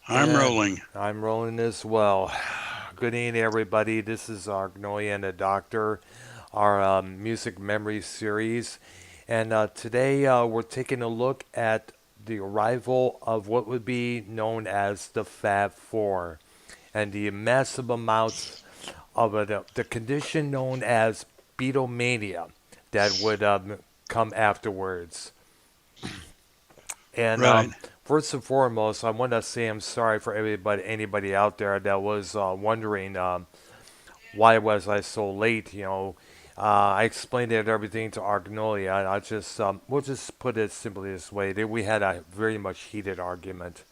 I'm rolling. I'm rolling as well. Good evening, everybody. This is Arknolia and the Doctor, our music memory series. And today we're taking a look at the arrival of what would be known as the Fab Four and the massive amounts of the condition known as Beatlemania that would come afterwards. And Right. first and foremost, I want to say I'm sorry for anybody out there that was wondering why was I so late. I explained it everything to Arknolia, and we'll just put it simply this way: that we had a very much heated argument,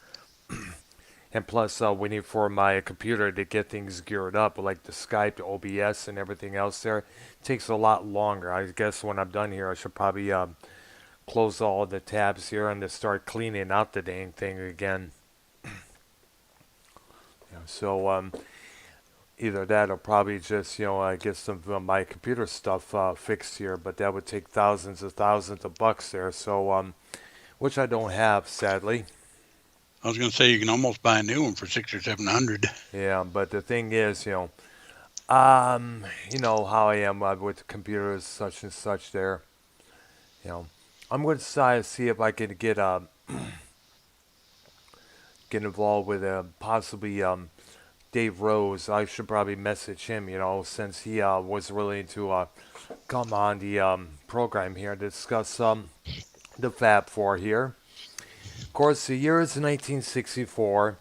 and plus waiting for my computer to get things geared up, like the Skype, the OBS, and everything else. There takes a lot longer. I guess when I'm done here, I should probably close all the tabs here and to start cleaning out the dang thing again. So either that or probably just get some of my computer stuff fixed here, but that would take thousands of bucks there. So which I don't have, sadly. I was going to say you can almost buy a new one for 6 or 700. Yeah, but the thing is, you know how I am with computers, such and such. There, you know, I'm going to try to see if I can get involved with possibly Dave Rose. I should probably message him, since he was willing to come on the program here to discuss the Fab Four here. Of course, the year is 1964.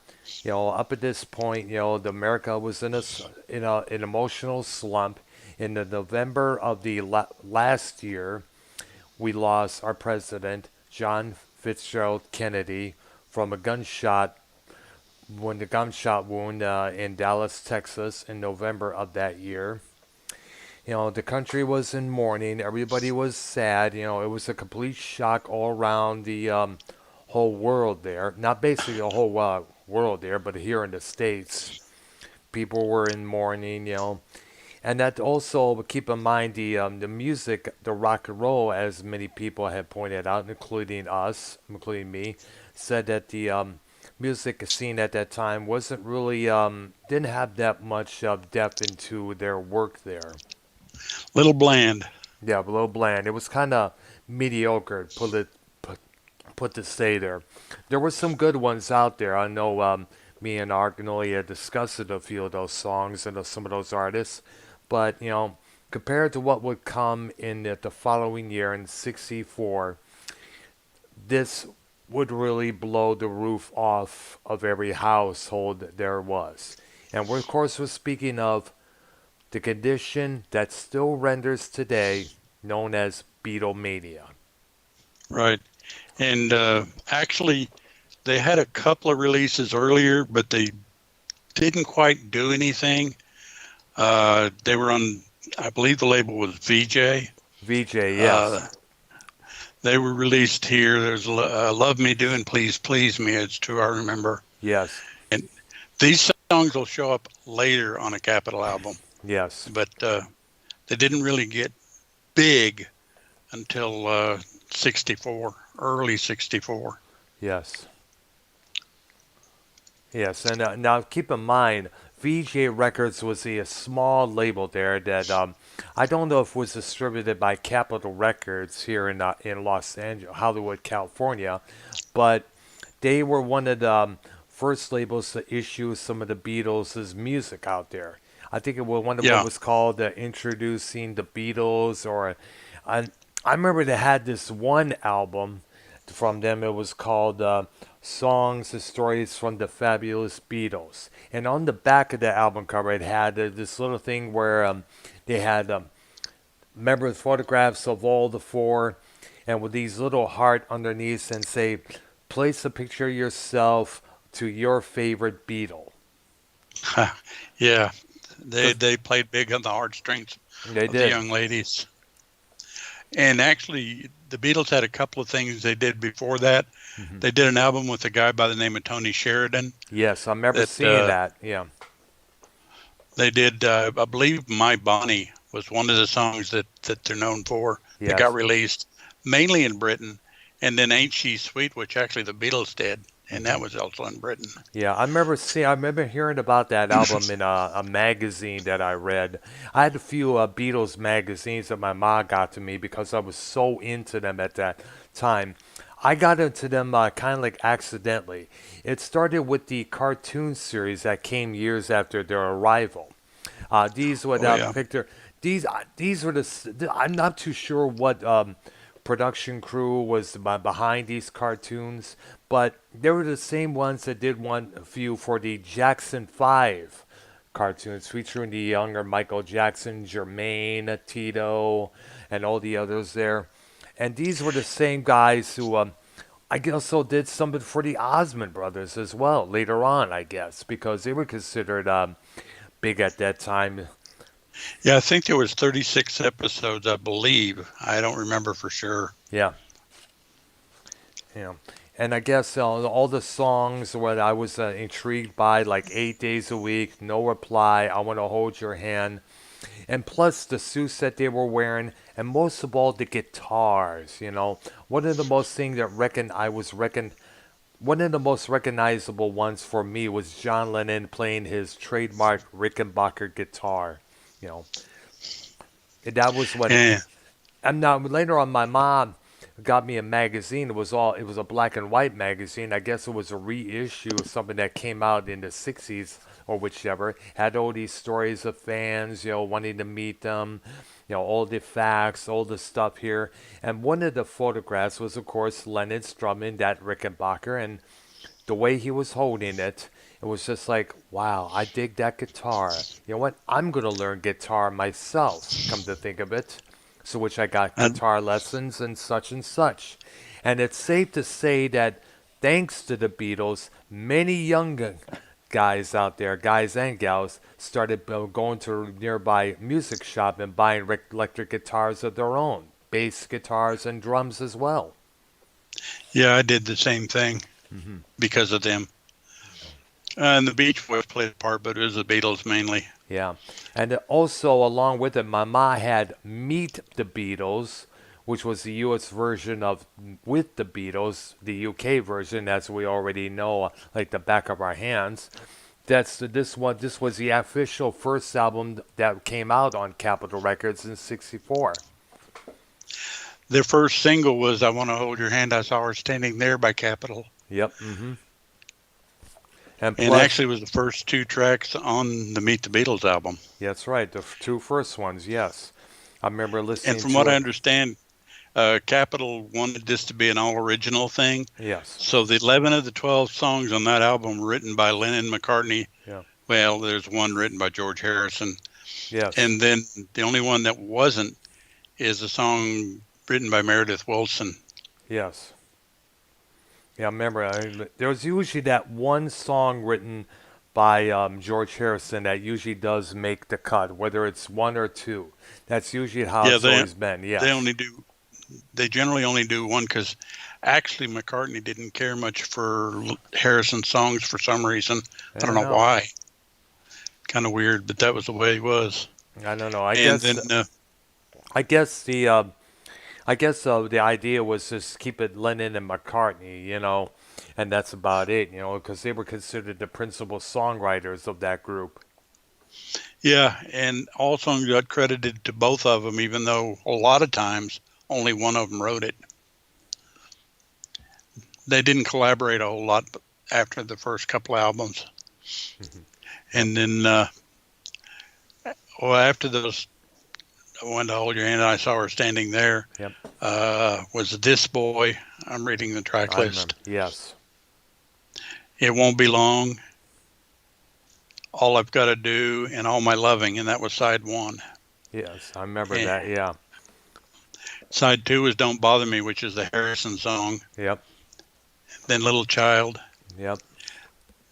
Up at this point, the America was in an emotional slump. In the November of the last year, we lost our president, John Fitzgerald Kennedy, from a gunshot when the gunshot wound in Dallas, Texas, in November of that year. The country was in mourning. Everybody was sad. It was a complete shock all around the whole world there. Not basically the whole world there, but here in the States, people were in mourning. And that also, keep in mind the music, the rock and roll, as many people have pointed out, including us, including me, said that the music scene at that time wasn't really didn't have that much depth into their work there. Little bland. Yeah, below bland. It was kind of mediocre. Put to say there. There were some good ones out there. I know me and Arknolia discussed a few of those songs and some of those artists, but compared to what would come in the following year in '64, this would really blow the roof off of every household there was. And we're, of course, we're speaking of the condition that still renders today known as Beatlemania. Right. And actually, they had a couple of releases earlier, but they didn't quite do anything. They were on, I believe the label was VJ. VJ, Uh, yes. they were released here. There's Love Me Do and Please Please Me. It's true, I remember. Yes. And these songs will show up later on a Capitol album, Yes. but they didn't really get big until 64, early 64. Yes. Yes. And now keep in mind, VJ Records was a small label there that I don't know if it was distributed by Capitol Records here in Los Angeles, Hollywood, California, but they were one of the first labels to issue some of the Beatles' music out there. I think it was one of what Yeah, was called Introducing the Beatles, or I, I remember they had this one album from them. It was called Songs and Stories from the Fabulous Beatles. And on the back of the album cover, it had this little thing where they had remember photographs of all the four, and with these little heart underneath, and say, place a picture of yourself to your favorite Beatle. yeah. They Cause they played big on the heartstrings they of the did. young ladies. And actually, the Beatles had a couple of things they did before that. Hmm. They did an album with a guy by the name of Tony Sheridan. Yes, I remember That seeing that. Yeah. they did. I believe "My Bonnie" was one of the songs that they're known for. That got Yes. released mainly in Britain, and then "Ain't She Sweet," which actually the Beatles did. and that Hmm. was also in Britain. Yeah, I remember hearing about that album in a magazine that I read. I had a few Beatles magazines that my mom got to me because I was so into them at that time. I got into them kind of like accidentally. It started with the cartoon series that came years after their arrival. These would Oh yeah, picture these were I'm not too sure what production crew was behind these cartoons, but they were the same ones that did one a few for the Jackson 5 cartoons featuring the younger Michael Jackson, Jermaine, Tito, and all the others there. And these were the same guys who I guess also did something for the Osmond brothers as well later on, I guess, because they were considered big at that time. yeah. I think there was 36 episodes, I believe. I don't remember for sure. Yeah, yeah. And I guess all the songs what I was intrigued by, like 8 days a week, no reply, I want to hold your hand, and plus the suits that they were wearing, and most of all the guitars. One of the most things that one of the most recognizable ones for me was John Lennon playing his trademark Rickenbacker guitar. You know, and that was what. And And now later on, my mom got me a magazine. It was a black and white magazine. I guess it was a reissue of something that came out in the '60s or whichever. Had all these stories of fans, wanting to meet them, all the facts, all the stuff here. And one of the photographs was, of course, Lennon strumming that Rickenbacker, and the way he was holding it. It was just like, wow, I dig that guitar. You know what? I'm going to learn guitar myself, come to think of it. So, which I got I, guitar lessons and such and such. And it's safe to say that thanks to the Beatles, many young guys out there, guys and gals, started going to a nearby music shop and buying electric guitars of their own, bass guitars and drums as well. yeah, I did the same thing Hmm. because of them. And the Beach Boys played a part, but it was the Beatles mainly. Yeah. And also, along with it, my ma had Meet the Beatles, which was the US version of With the Beatles, the UK version, as we already know, like the back of our hands. This one. This was the official first album that came out on Capitol Records in '64. Their first single was "I Want to Hold Your Hand." I saw her standing there by Capitol, Yep. Hmm. And and plus, actually was the first two tracks on the Meet the Beatles album. that's right, the two first ones. Yes, I remember And listening from what to I it. understand, Capitol wanted this to be an all original thing. Yes. So the 11 of the 12 songs on that album were written by Lennon, McCartney. Yeah. Well, there's one written by George Harrison. Yes. And then the only one that wasn't is a song written by Meredith Willson. Yes. Yeah, I remember. There was usually that one song written by George Harrison that usually does make the cut, whether it's one or two. That's usually how Yeah, it's always been. they Yes. only do they generally only do one because actually McCartney didn't care much for Harrison songs for some reason. I I don't don't know know. why. Kind of weird, but that was the way he was. I don't know. And then I guess the idea was just keep it Lennon and McCartney, and that's about it, because they were considered the principal songwriters of that group. yeah, and all songs got credited to both of them, even though a lot of times only one of them wrote it. They didn't collaborate a whole lot after the first couple albums. Hmm. Yep. And then, well, after those, I wanted to hold your hand. And I saw her standing there. Yep. Was This Boy? I'm reading the track I remember. list. Yes. It Won't Be Long. All I've Got to Do, and All My Loving, and that was side one. Yes. I remember And that. Yeah. side two is Don't Bother Me, which is the Harrison song. Yep. Then Little Child. Yep.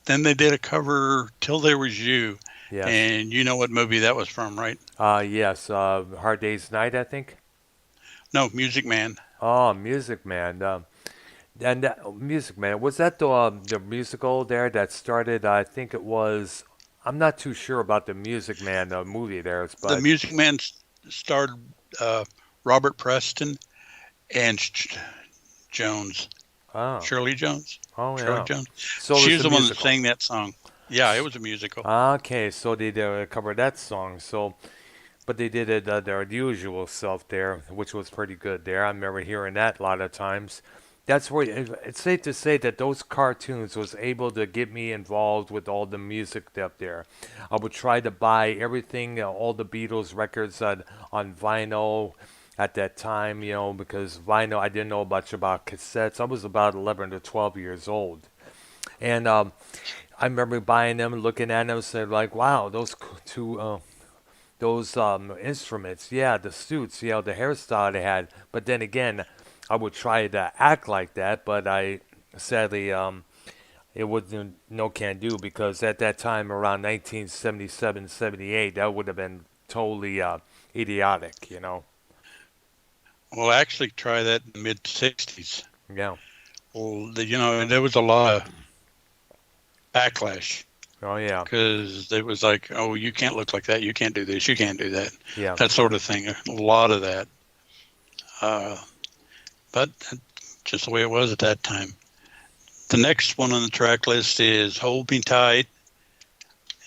Then they did a cover, Till There Was You. Yes. And you know what movie that was from, right? Yes. Hard Day's Night, I think. No, Music Man. Oh, Music Man. And that, Music Man, was that the musical there that started? I think it was. I'm not too sure about the Music Man movie there, The but Music Man starred uh, Robert Preston and Jones. Oh, Shirley Jones. oh Shirley yeah. Jones. So it She was was a the one that musical. sang that song. Yeah, it was a musical. Okay, so they covered that song. So, but they did it their usual self there, which was pretty good there. I remember hearing that a lot of times. That's where it's safe to say that those cartoons was able to get me involved with all the music up there. I would try to buy everything, all the Beatles records on vinyl at that time, because vinyl, I didn't know much about cassettes. I was about 11 to 12 years old. And I remember buying them and looking at them and said, like, wow, those instruments, yeah, the suits, the hairstyle they had. But then again, I would try to act like that, but I sadly it wouldn't no can do because at that time around 1977, 78, that would have been totally idiotic, Well, actually, try that in the mid '60s. Yeah. Well, there was a lot of backlash Oh yeah. because it was like, oh, you can't look like that, you can't do this, you can't do that, Yeah. that sort of thing. A lot of that. Uh, but just the way it was at that time. The next one on the track list is "Hold Me Tight,"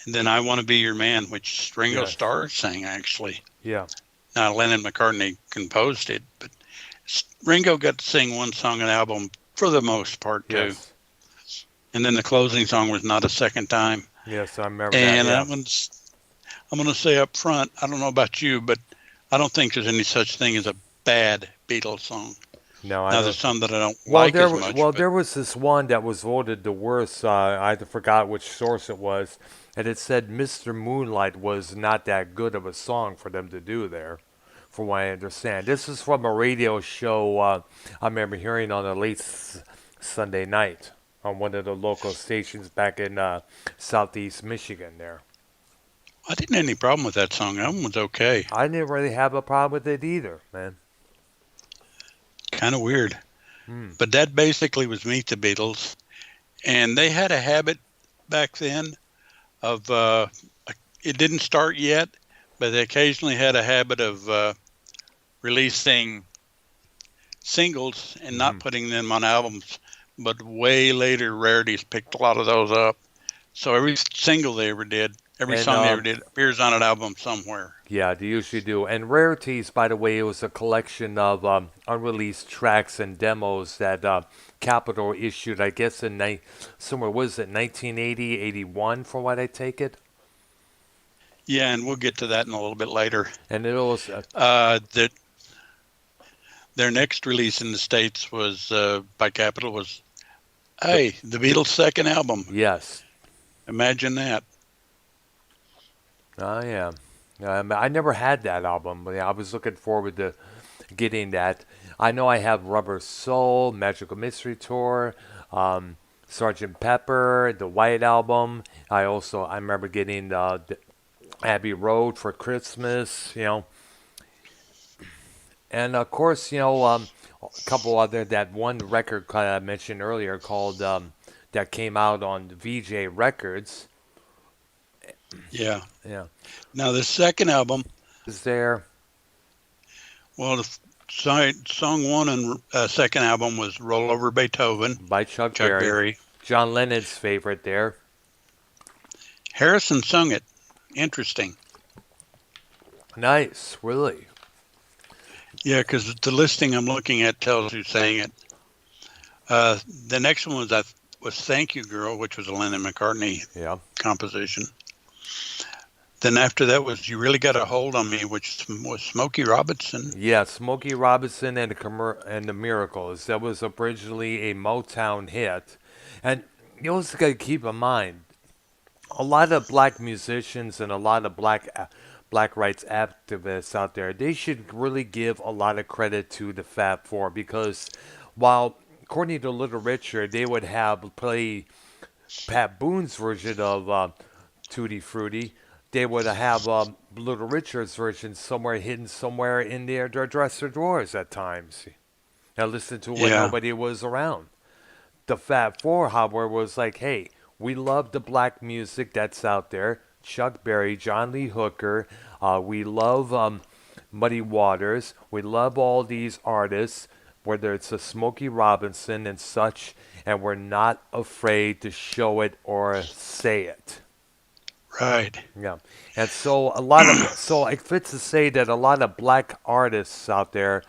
and then "I Want to Be Your Man," which Ringo Yes. Starr sang actually. Yeah. Now Lennon McCartney composed it, but Ringo got to sing one song on the album for the most part too. Yes. And then the closing song was "Not a Second Time." Yes, I remember that. And Yeah. I'm going to say up front, I don't know about you, but I don't think there's any such thing as a bad Beatles song. No, I Now don't. there's some that I don't Well, like as much, but there was this one that was voted the worst. I forgot which source it was, and it said "Mr. Moonlight" was not that good of a song for them to do there, from what I understand. This is from a radio show I remember hearing on a late Sunday night on one of the local stations back in southeast Michigan. There, I didn't have any problem with that song. That one was okay. I didn't really have a problem with it either, man. Kind of weird. Hmm. But that basically was Meet the Beatles. And they had a habit back then of, it didn't start yet, but they occasionally had a habit of releasing singles and Hmm. not putting them on albums. But way later, Rarities picked a lot of those up. So every single they ever did, every And song they ever did appears on an album somewhere. yeah, they usually do. And Rarities, by the way, it was a collection of unreleased tracks and demos that Capitol issued, I guess, somewhere, was it 1980, 81, for what I take it? Yeah, and we'll get to that in a little bit later. And it was, That their next release in the States was by Capitol was, the, hey, the Beatles' second album. yes. Imagine that. Oh, yeah. I never had that album, but yeah, I was looking forward to getting that. I know I have Rubber Soul, Magical Mystery Tour, um, Sergeant Pepper, the White Album. I remember getting the Abbey Road for Christmas, and of course, a couple other that one record I mentioned earlier called that came out on VJ Records. Yeah. Yeah, Now the second album, is there well, the song one and second album was "Roll Over Beethoven," by Chuck Chuck Berry, Berry. John Lennon's favorite there. Harrison sung it. Interesting. Nice, really. Yeah, because the listing I'm looking at tells who sang it. The next one was "Thank You Girl," which was a Lennon McCartney Yeah. composition. Then after that was "You Really Got a Hold on Me," which was Smokey Robinson. Yeah, Smokey Robinson and the Miracles. That was originally a Motown hit. And you also got to keep in mind, a lot of black musicians and a lot of black rights activists out there, they should really give a lot of credit to the Fab Four because while according to Little Richard, they would have play Pat Boone's version of Tutti Frutti, they would have Little Richard's version somewhere hidden somewhere in their dresser drawers at times. Now listen to when Yeah, nobody was around. The Fab Four, however, was like, hey, we love the black music that's out there. Chuck Berry, John Lee Hooker. We love Muddy Waters. We love all these artists. whether it's a Smokey Robinson and such, and we're not afraid to show it or say it. Right. Yeah, and so a lot of so it fits to say that a lot of black artists out there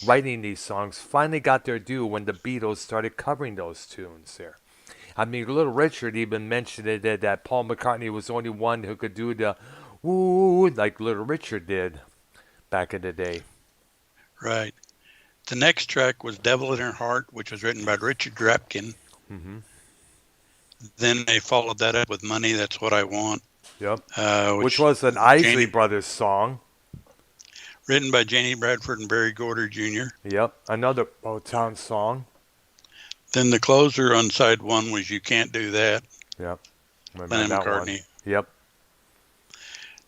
writing these songs finally got their due when the Beatles started covering those tunes there. I mean, Little Richard even mentioned it that Paul McCartney was the only one who could do the woo like Little Richard did back in the day. Right. The next track was Devil in Her Heart, which was written by Richard Drapkin. Hmm. Then they followed that up with Money, That's What I Want, Yep. Which which was an Isley Janie, Brothers song. written by Janie Bradford and Barry Gorder Jr. Yep. Another Motown song. Then the closer on side one was You Can't Do That, Yep. Remember Lennon that one. McCartney. Yep.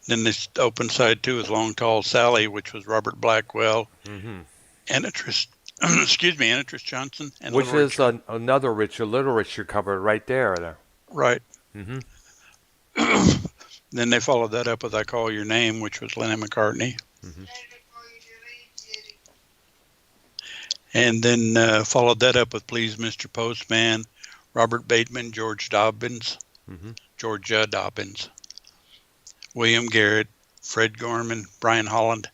Then this open side two is Long Tall Sally, which was Robert Blackwell, Hmm. Anitris, Anitris Johnson, and Which Little is Richard. another Richard, Little Richard cover right there. Right. Hmm. Then they followed that up with I Call Your Name, which was Lennon McCartney. Hmm. And then followed that up with Please Mr. Postman, Robert Bateman, Hmm. Georgia Dobbins, William Garrett, Fred Gorman, Brian Holland.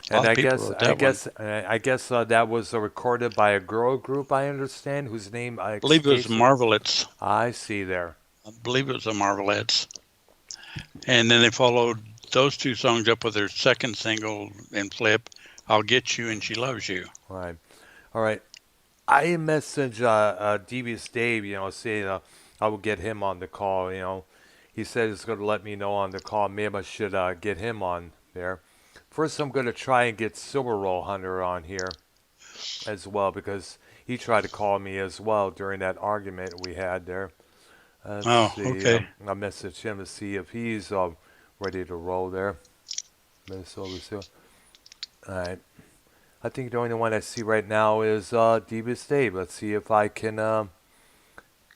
A And lot of people wrote that one. I guess that was recorded by a girl group. I understand whose name I believe it was the escapes me. Marvelettes. I see there. I believe it was the Marvelettes. And then they followed those two songs up with their second single and flip, I'll Get You and She Loves You. All right. I messaged Devious Dave, saying I will get him on the call. He said he's going to let me know on the call. Maybe I should get him on there. First, I'm going to try and get Silver Roll Hunter on here as well because he tried to call me as well during that argument we had there. Let's Oh, see. okay. I messaged him to see if he's ready to roll there. Minnesota. All right. I think the only one I see right now is Devious Dave. Let's see if I can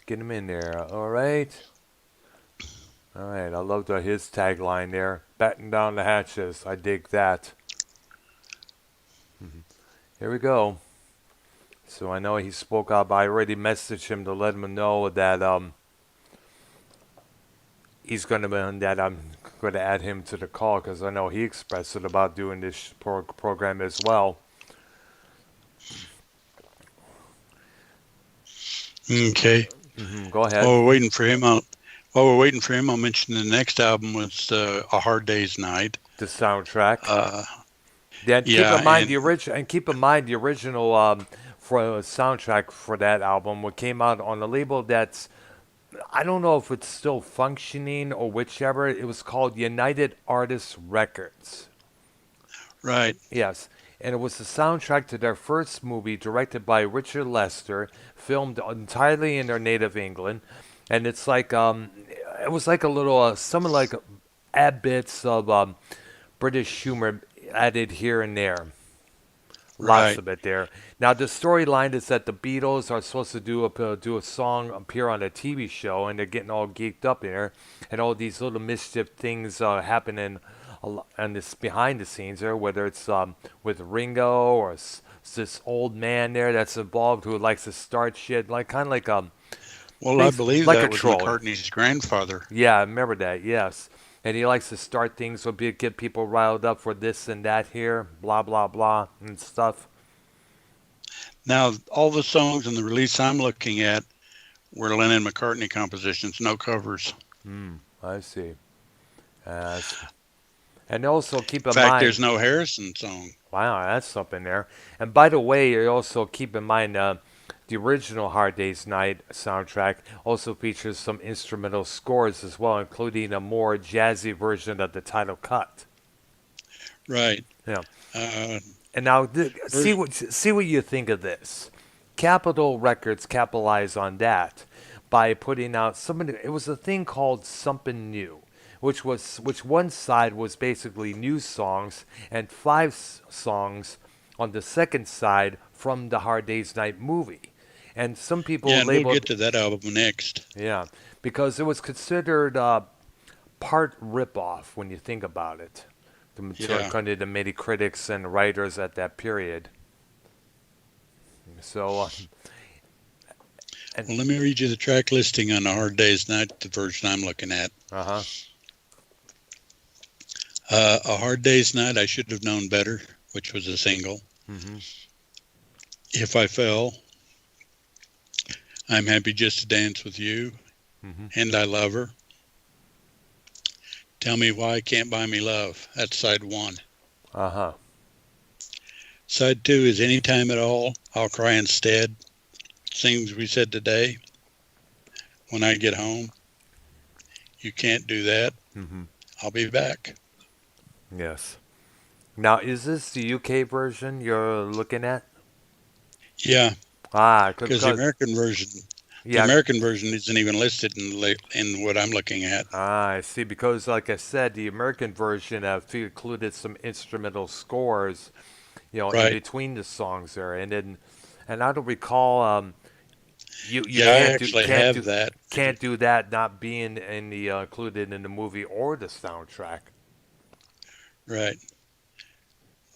get him in there. All right. All right. I love his tagline there. Batten down the hatches. I dig that. Here we go. So I know he spoke up. I already messaged him to let him know that he's going to be that I'm going to add him to the call because I know he expressed it about doing this program as well. Okay. Go ahead. While we're waiting for him, I'll mention the next album was A Hard Day's Night. The soundtrack. Yeah, keep in mind and the original, and keep in mind the original for soundtrack for that album. What came out on a label that's I don't know if it's still functioning or whichever. It was called United Artists Records. right. Yes. And it was the soundtrack to their first movie directed by Richard Lester, filmed entirely in their native England. And it's like, it was like a little, some like add bits of British humor added here and there. Lots Right. of it there. Now the storyline is that the Beatles are supposed to do a song appear on a TV show, and they're getting all geeked up there, and all these little mischief things happening, and this behind the scenes there, whether it's with Ringo or this old man there that's involved who likes to start shit, like kind of like Well, I believe like a that was troll. McCartney's grandfather. Yeah, I remember that. Yes. And he likes to start things so get people riled up for this and that here, blah blah blah and stuff. Now, all the songs in the release I'm looking at were Lennon McCartney compositions, no covers. I see. Uh, and also keep in In fact, mind, there's no Harrison song. wow, that's something there. And by the way, you also keep in mind the original Hard Day's Night soundtrack also features some instrumental scores as well, including a more jazzy version of the title cut. Right. Yeah. Uh, And now, ver- see what you think of this. Capitol Records capitalized on that by putting out something. It was a thing called Something New, which one side was basically new songs and five songs on the second side from the Hard Day's Night movie. And some people yeah, and we'll labeled get to that album next. yeah because it was considered part ripoff when you think about it. The material Yeah. according to many critics and writers at that period. So, and Well, let me read you the track listing on A Hard Day's Night, the version I'm looking at. uh-huh. A Hard Day's Night, I Should Have Known Better, which was a single. Mm-hmm. If I Fell, I'm Happy Just to Dance with You, Mm-hmm. and I Love Her. Tell Me Why, Can't Buy Me Love. That's side one. Uh-huh. Side two is Anytime at All, I'll Cry Instead. Things We Said Today. When I Get Home. You Can't Do That. Mm-hmm. I'll Be Back. Yes. Now, is this the UK version you're looking at? Yeah, Ah, because the American yeah. version isn't even listed in what I'm looking at. Ah, I see. Because, like I said, the American version included some instrumental scores, in Right. between the songs there, and I don't recall. You Yeah, I actually have that. can't do that not being in the included in the movie or the soundtrack. Right.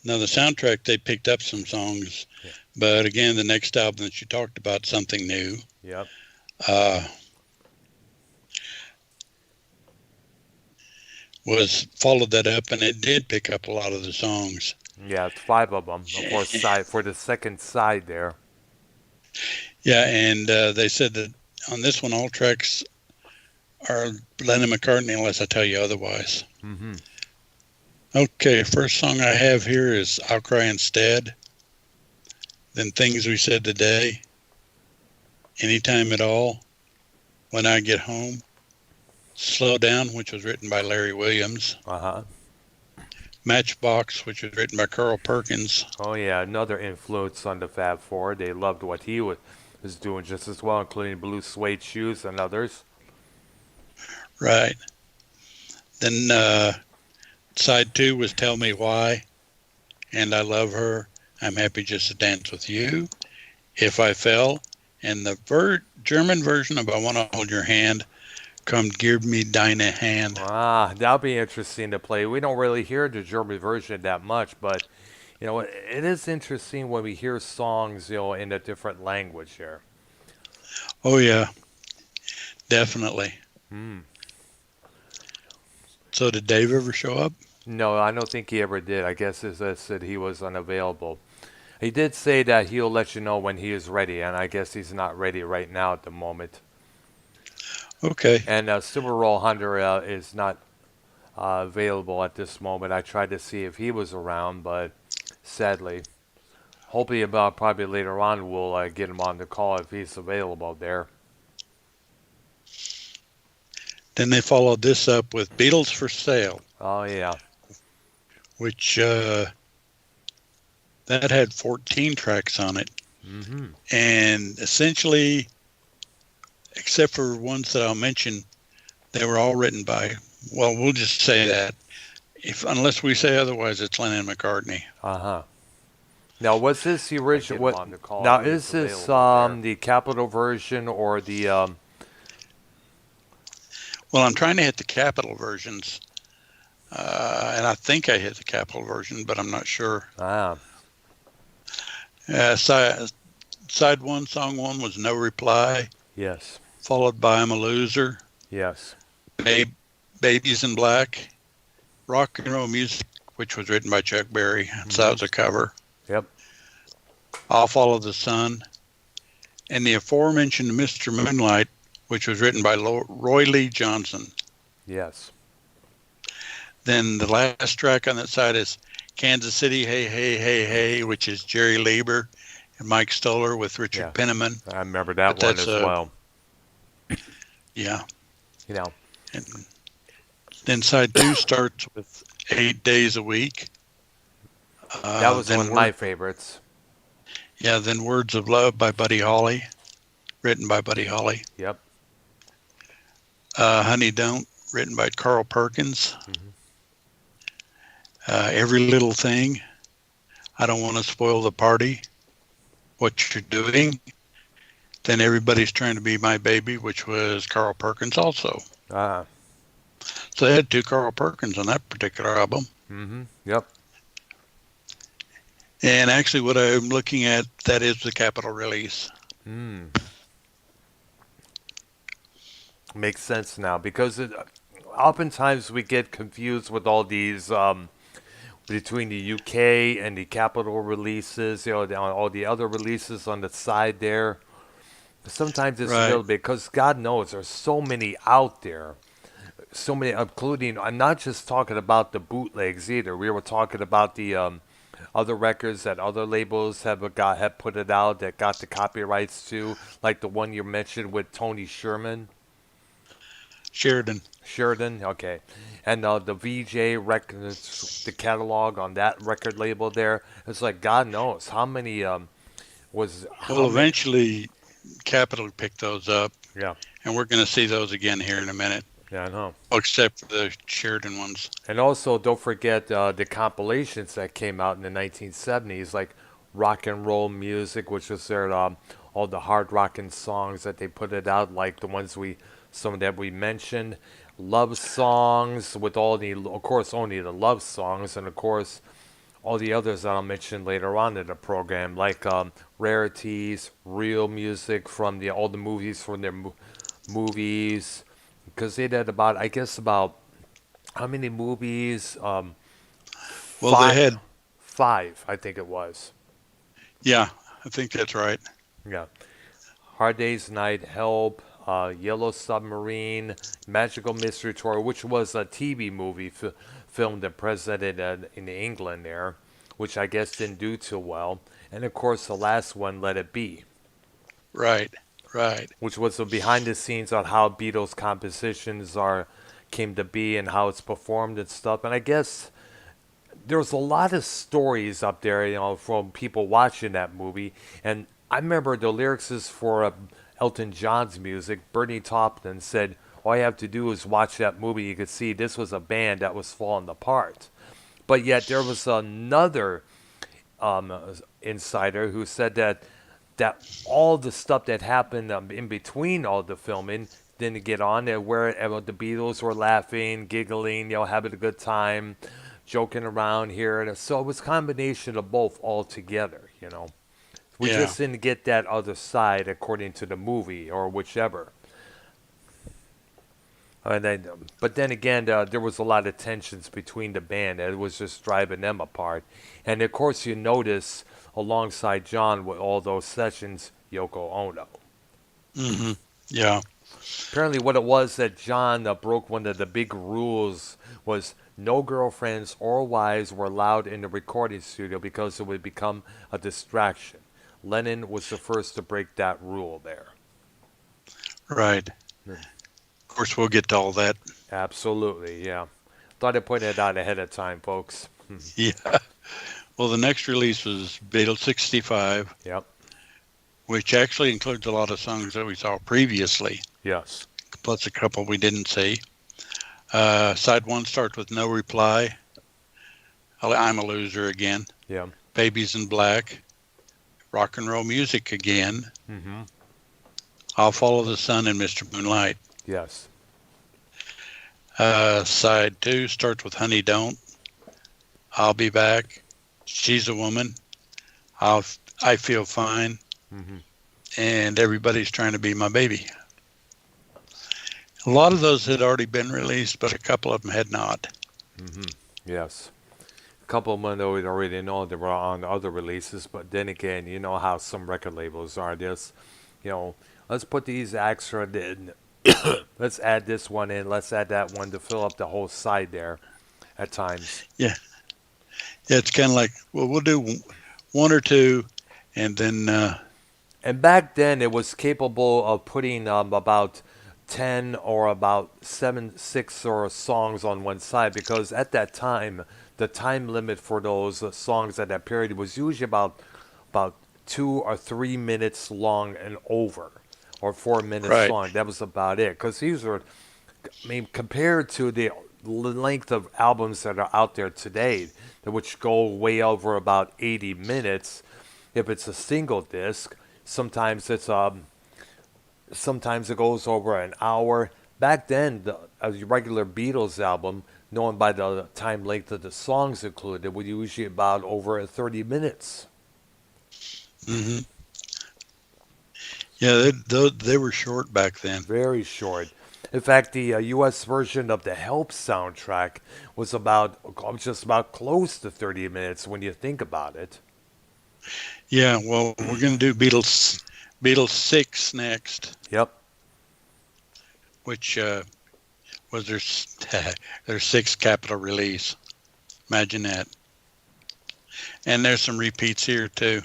Now the soundtrack, they picked up some songs, Yeah. but again, the next album that you talked about, Something New, Yep. uh, was followed that up, and it did pick up a lot of the songs. Yeah, it's five of them for the second side there. Yeah, and they said that on this one, all tracks are Lennon McCartney, unless I tell you otherwise. Mm-hmm. Okay, first song I have here is I'll Cry Instead, then Things We Said Today, Anytime at All, When I Get Home, Slow Down, which was written by Larry Williams, Uh-huh. Matchbox, which was written by Carl Perkins. Oh yeah, another influence on the Fab Four. They loved what he was doing just as well, including Blue Suede Shoes and others. Right. Then side two was Tell Me Why, and I Love Her, I'm Happy Just to Dance with You, If I Fell, and the German version of I Want to Hold Your Hand, Come Give Me Deine Hand. Ah, that'll be interesting to play. We don't really hear the German version that much, but it is interesting when we hear songs, in a different language here. Oh, yeah, definitely. Hmm. So did Dave ever show up? No, I don't think he ever did. I guess as I said, he was unavailable. He did say that he'll let you know when he is ready, and I guess he's not ready right now at the moment. Okay. And Super Roll Hunter is not available at this moment. I tried to see if he was around, but sadly, hopefully about probably later on we'll get him on the call if he's available there. Then they followed this up with Beatles for Sale, Oh yeah. which that had 14 tracks on it. Mm-hmm. And essentially, except for ones that I'll mention, they were all written by, well, we'll just say that. Unless we say otherwise, it's Lennon and McCartney. Uh-huh. Now, was this the original? What? On the call, Now, is this the Capitol version or the? Well, I'm trying to hit the Capitol versions, and I think I hit the Capitol version, but I'm not sure. Ah. Side one, song one was No Reply. Yes. Followed by I'm a Loser. Yes. Babies in Black. Rock and Roll Music, which was written by Chuck Berry. So that was a cover. Yep. I'll Follow the Sun. And the aforementioned Mr. Moonlight, which was written by Roy Lee Johnson. Yes. Then the last track on that side is Kansas City, Hey, Hey, Hey, Hey, which is Jerry Lieber and Mike Stoller with Richard Penniman. I remember that one as well. Yeah. And then side two starts with 8 Days a Week. That was one of my favorites. Yeah, then Words of Love by Buddy Holly, written by Buddy Holly. Yep. Honey Don't, written by Carl Perkins. Mm-hmm. Every Little Thing, I Don't Want to Spoil the Party, What You're Doing. Then Everybody's Trying to Be My Baby, which was Carl Perkins also. Ah. So they had two Carl Perkins on that particular album. Mm-hmm. Yep. And actually, what I'm looking at, that is the Capitol release. Hmm. Makes sense now because oftentimes we get confused with all these between the UK and the Capitol releases, all the other releases on the side there. Sometimes it's a Right. little bit because God knows there's so many out there, so many, including. I'm not just talking about the bootlegs either. We were talking about the other records that other labels have put it out that got the copyrights to, like the one you mentioned with Tony Sheridan. Sheridan, okay, and the VJ records, the catalog on that record label there. It's like God knows how many was how Well, many. eventually, Capitol picked those up, Yeah, and we're going to see those again here in a minute, yeah, I know. except for the Sheridan ones. And also, don't forget the compilations that came out in the 1970s, like rock and roll music, which was their all the hard rocking songs that they put it out, like the ones some that we mentioned, love songs with all the, of course, only the love songs, and of course all the others that I'll mention later on in the program, like rarities, real music from the all the movies from their movies, because they did about, I guess, about how many movies? Well, they Five, had, five, I think it was. yeah, I think that's right. Yeah, Hard Day's Night, Help, Yellow Submarine, Magical Mystery Tour, which was a TV movie filmed and presented in England there, which I guess didn't do too well. And of course, the last one, Let It Be, Right, right. which was the behind the scenes on how Beatles compositions are came to be and how it's performed and stuff. And I guess there's a lot of stories up there, from people watching that movie. And I remember the lyrics is for Elton John's music. Bernie Taupin said, "All you have to do is watch that movie. You could see this was a band that was falling apart." But yet there was another um, insider who said that all the stuff that happened in between all the filming didn't get on there, where the Beatles were laughing, giggling, having a good time, joking around here, and so it was a combination of both all together. We Yeah, just didn't get that other side according to the movie or whichever. But then again, there was a lot of tensions between the band. It was just driving them apart. And of course, you notice alongside John with all those sessions, Yoko Ono. hmm yeah, Apparently, what it was that John broke one of the big rules was no girlfriends or wives were allowed in the recording studio because it would become a distraction. Lennon was the first to break that rule there. right. Of course, we'll get to all that. Absolutely, yeah. Thought I'd point that out ahead of time, folks. Yeah. Well, the next release was Beatles 65, Yep. which actually includes a lot of songs that we saw previously, Yes. plus a couple we didn't see. Side one starts with No Reply, I'm a Loser again, Yeah. Babies in Black, Rock and Roll Music again, Mm-hmm. I'll Follow the Sun, and Mr. Moonlight. Yes. Side two starts with Honey Don't, I'll Be Back, She's a Woman, I'll, I Feel Fine, Mm-hmm. and Everybody's Trying to Be My Baby. A lot of those had already been released, but a couple of them had not. Mm-hmm. Yes. A couple of them we already know they were on other releases, but then again, you know how some record labels are. This, you know, let's put these extra in. Let's add this one in. Let's add that one to fill up the whole side there. At times. Yeah, yeah, it's kind of like, well, we'll do one or two, and then And back then, it was capable of putting about 10 or about 7, 6 or songs on one side because at that time, the time limit for those songs at that period was usually about 2 or 3 minutes long and over, or 4 minutes right, long. That was about it. Because these were, I mean, compared to the length of albums that are out there today, which go way over about 80 minutes, if it's a single disc, sometimes sometimes it goes over an hour. Back then, a regular Beatles album knowing by the time length of the songs included, would usually about over 30 minutes. Hmm. Yeah, they were short back then. Very short. In fact, the U.S. version of the Help soundtrack was about just about close to 30 minutes when you think about it. Yeah, well, we're going to do Beatles 6 next, Yep. which was their sixth Capitol release. Imagine that. And there's some repeats here too.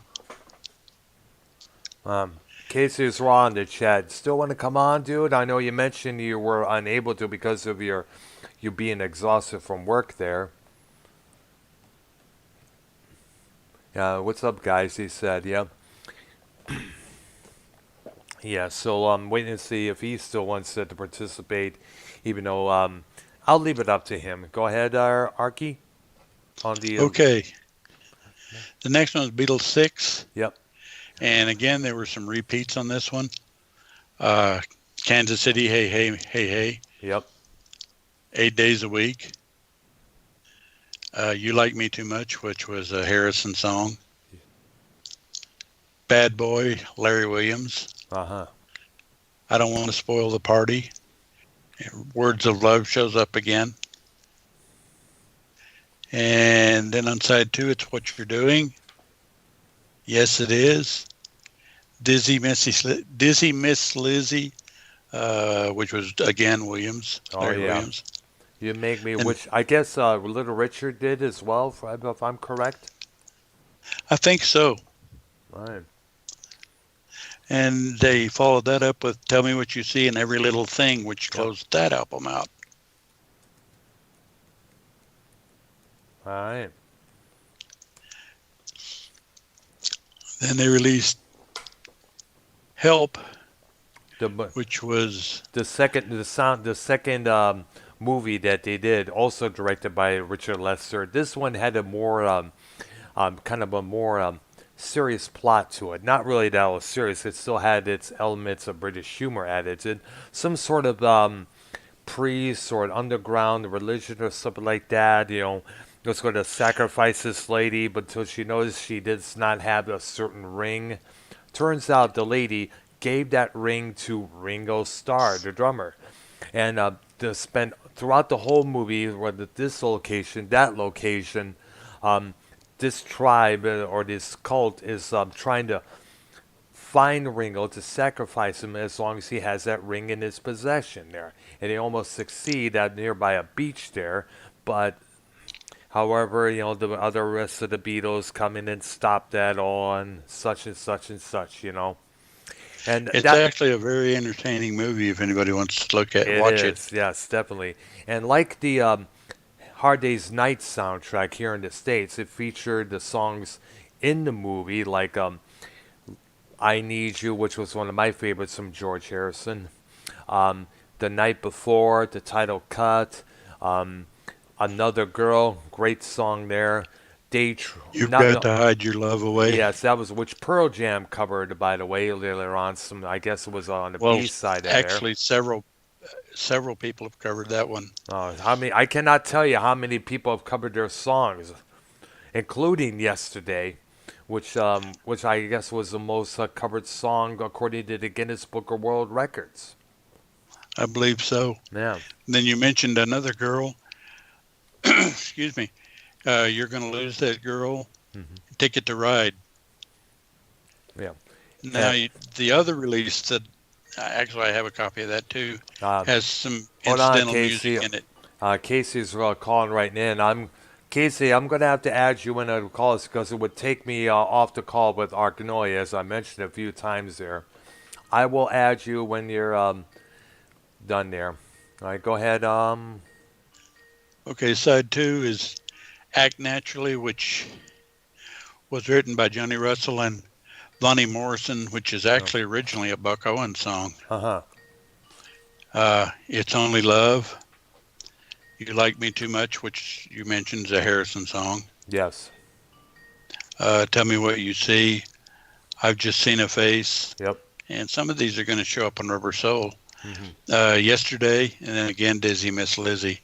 Um, Casey's raw in the chat. Still want to come on, dude? I know you mentioned you were unable to because of you being exhausted from work there. What's up, guys? He said, yeah. Yeah, so I'm waiting to see if he still wants to participate, even though I'll leave it up to him. Go ahead, Arky, on the. Okay, the next one is Beatles 6. Yep. And again, there were some repeats on this one. Uh, Kansas City, hey, hey, hey, hey. Yep. 8 days a week. You Like Me Too Much, which was a Harrison song. Bad Boy, Larry Williams. Uh-huh. I Don't Want to Spoil the Party. Words of Love shows up again. And then on side 2, it's What You're Doing. Yes, it is. Dizzy Miss Lizzy, which was again Williams, Oh, Larry yeah. Williams. You make me, And which I guess Little Richard did as well, if I'm correct. I think so. Right. And they followed that up with Tell Me What You See in Every Little Thing, which Yep. closed that album out. All right. Then they released Help, The which was the second movie that they did, also directed by Richard Lester. This one had a more kind of a more serious plot to it. Not really that was serious. It still had its elements of British humor added, and some sort of priest or an underground religion or something like that. Was going to sacrifice this lady, but until she knows she does not have a certain ring. Turns out the lady gave that ring to Ringo Starr, the drummer, and to spend throughout the whole movie, whether this location, that location, this tribe or this cult is trying to find Ringo to sacrifice him as long as he has that ring in his possession there, and they almost succeed at nearby a beach there, but. However, the other rest of the Beatles come in and stop that all and such and such and such, And it's that actually a very entertaining movie if anybody wants to it watch it. is, yes, definitely. And like the Hard Day's Night soundtrack here in the States, it featured the songs in the movie, like I Need You, which was one of my favorites from George Harrison. The Night Before, the title cut. Another Girl, great song there. You've got to hide your love away. Yes, that was which Pearl Jam covered, by the way, later on. I guess it was on the Well, B side of actually, several people have covered that one. there. How many? I cannot tell you how many people have covered their songs, including Yesterday, which I guess was the most covered song according to the Guinness Book of World Records. I believe so. Yeah. And then you mentioned Another Girl. Excuse me. You're going to lose that girl. Mm-hmm. Ticket to Ride. Yeah. Now, the other release that actually I have a copy of that too has some incidental music in it. Casey's calling right in. Casey, I'm going to have to add you in a call because it would take me off the call with Arknolia, as I mentioned a few times there. I will add you when you're done there. All right, go ahead. Okay, side 2 is Act Naturally, which was written by Johnny Russell and Lonnie Morrison, which is actually originally a Buck Owens song. It's Only Love. You Like Me Too Much, which you mentioned is a Harrison song. Yes. Tell Me What You See. I've Just Seen a Face. Yep. And some of these are going to show up on Rubber Soul. Mm-hmm. Yesterday, and then again, Dizzy Miss Lizzy.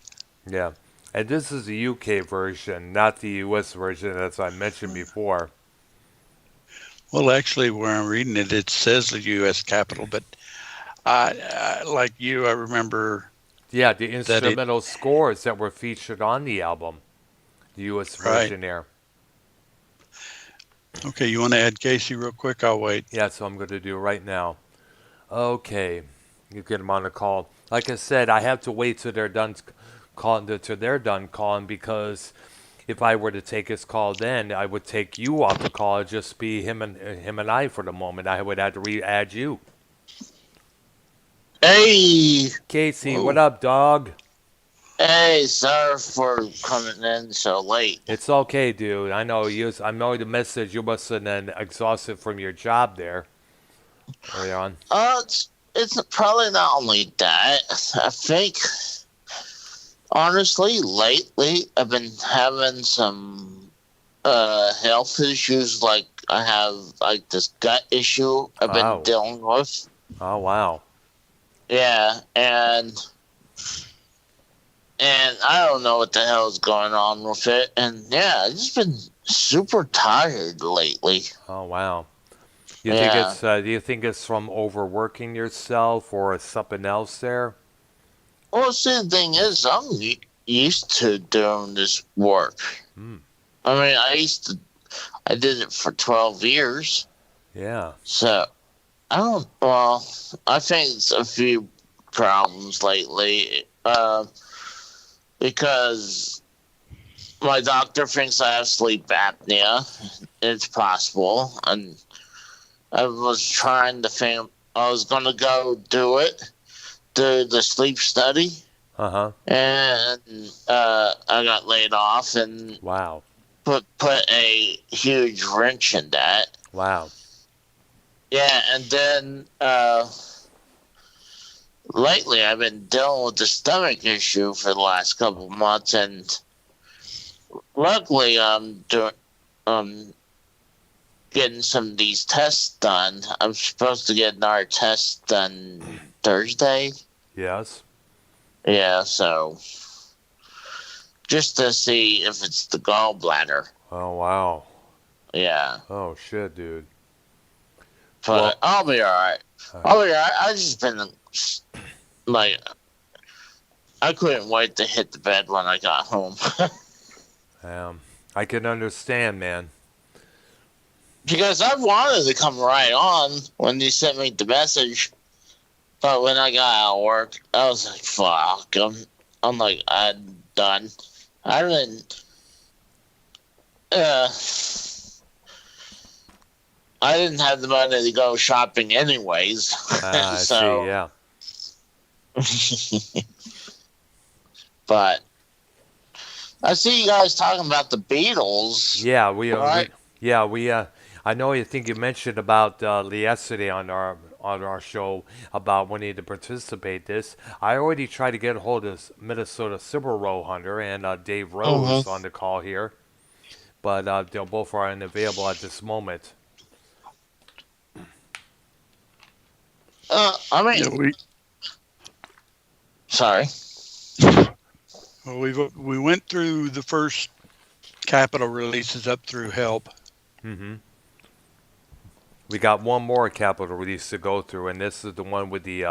Yeah. And this is the UK version, not the US version, as I mentioned before. Well, actually, where I'm reading it, it says the U.S. Capitol, but like you, I remember Yeah, the that it. instrumental scores that were featured on the album, the US Right. version there. Okay, you want to add Casey real quick? I'll wait. Yeah, so I'm going to do right now. Okay, you get them on the call. Like I said, I have to wait till they're done calling. Till they're done calling, because if I were to take his call, then I would take you off the call. It'd just be him and I for the moment. I would have to re-add you. Hey, Casey, what Whoa. up, dog? hey, sorry for coming in so late. It's okay, dude. I know you. I know the message. You must have been exhausted from your job there early on. It's probably not only that. I think, honestly, lately I've been having some health issues. Like I have like this gut issue I've been Wow. dealing with. Oh, wow. Yeah, and I don't know what the hell is going on with it. And yeah, I've just been super tired lately. Oh, wow. You think Yeah. it's? Do you think it's from overworking yourself or something else there? Well, see, the thing is, I'm used to doing this work. Hmm. I mean, I did it for 12 years. Yeah. So, I think it's a few problems lately. Because my doctor thinks I have sleep apnea. It's possible. And I was trying to think, I was going to go do the sleep study. Uh huh. And I got laid off and Wow. put a huge wrench in that. Wow. Yeah, and then lately I've been dealing with the stomach issue for the last couple of months, and luckily I'm doing getting some of these tests done. I'm supposed to get another test done Thursday. Yes. Yeah, so just to see if it's the gallbladder. Oh, wow. Yeah, Oh, shit, dude. but Well- I'll be all right. I'll be all right. I've just been like, I couldn't wait to hit the bed when I got home. I can understand, man. Because I wanted to come right on when you sent me the message, but when I got out of work, I was like, "Fuck!" I'm like, I'm done. I didn't. I didn't have the money to go shopping anyways, I so. see, yeah. But I see you guys talking about the Beatles. Yeah, Right. I know you think you mentioned about yesterday on our show about wanting to participate this. I already tried to get a hold of Minnesota Silver Row Hunter and Dave Rose on the call here, but they both are unavailable at this moment. I mean, Yeah, sorry. we went through the first Capitol releases up through Help. Mm-hmm. We got one more Capitol release to go through, and this is the one with the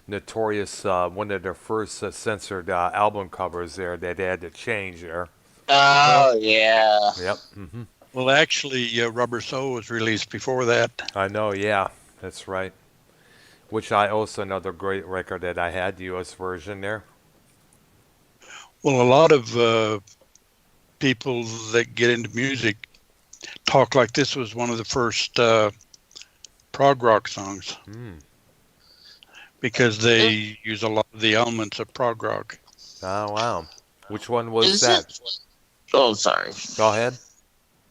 notorious one of their first censored album covers there that they had to change there. Oh yeah. Yep. Mm-hmm. Well, actually, Rubber Soul was released before that. I know. Yeah, that's right. Which I also another great record that I had, the U.S. version there. Well, a lot of people that get into music talk like this was one of the first prog rock songs Mm. because they use a lot of the elements of prog rock. Oh wow. Which one was Is that? it? Oh, sorry. Go ahead.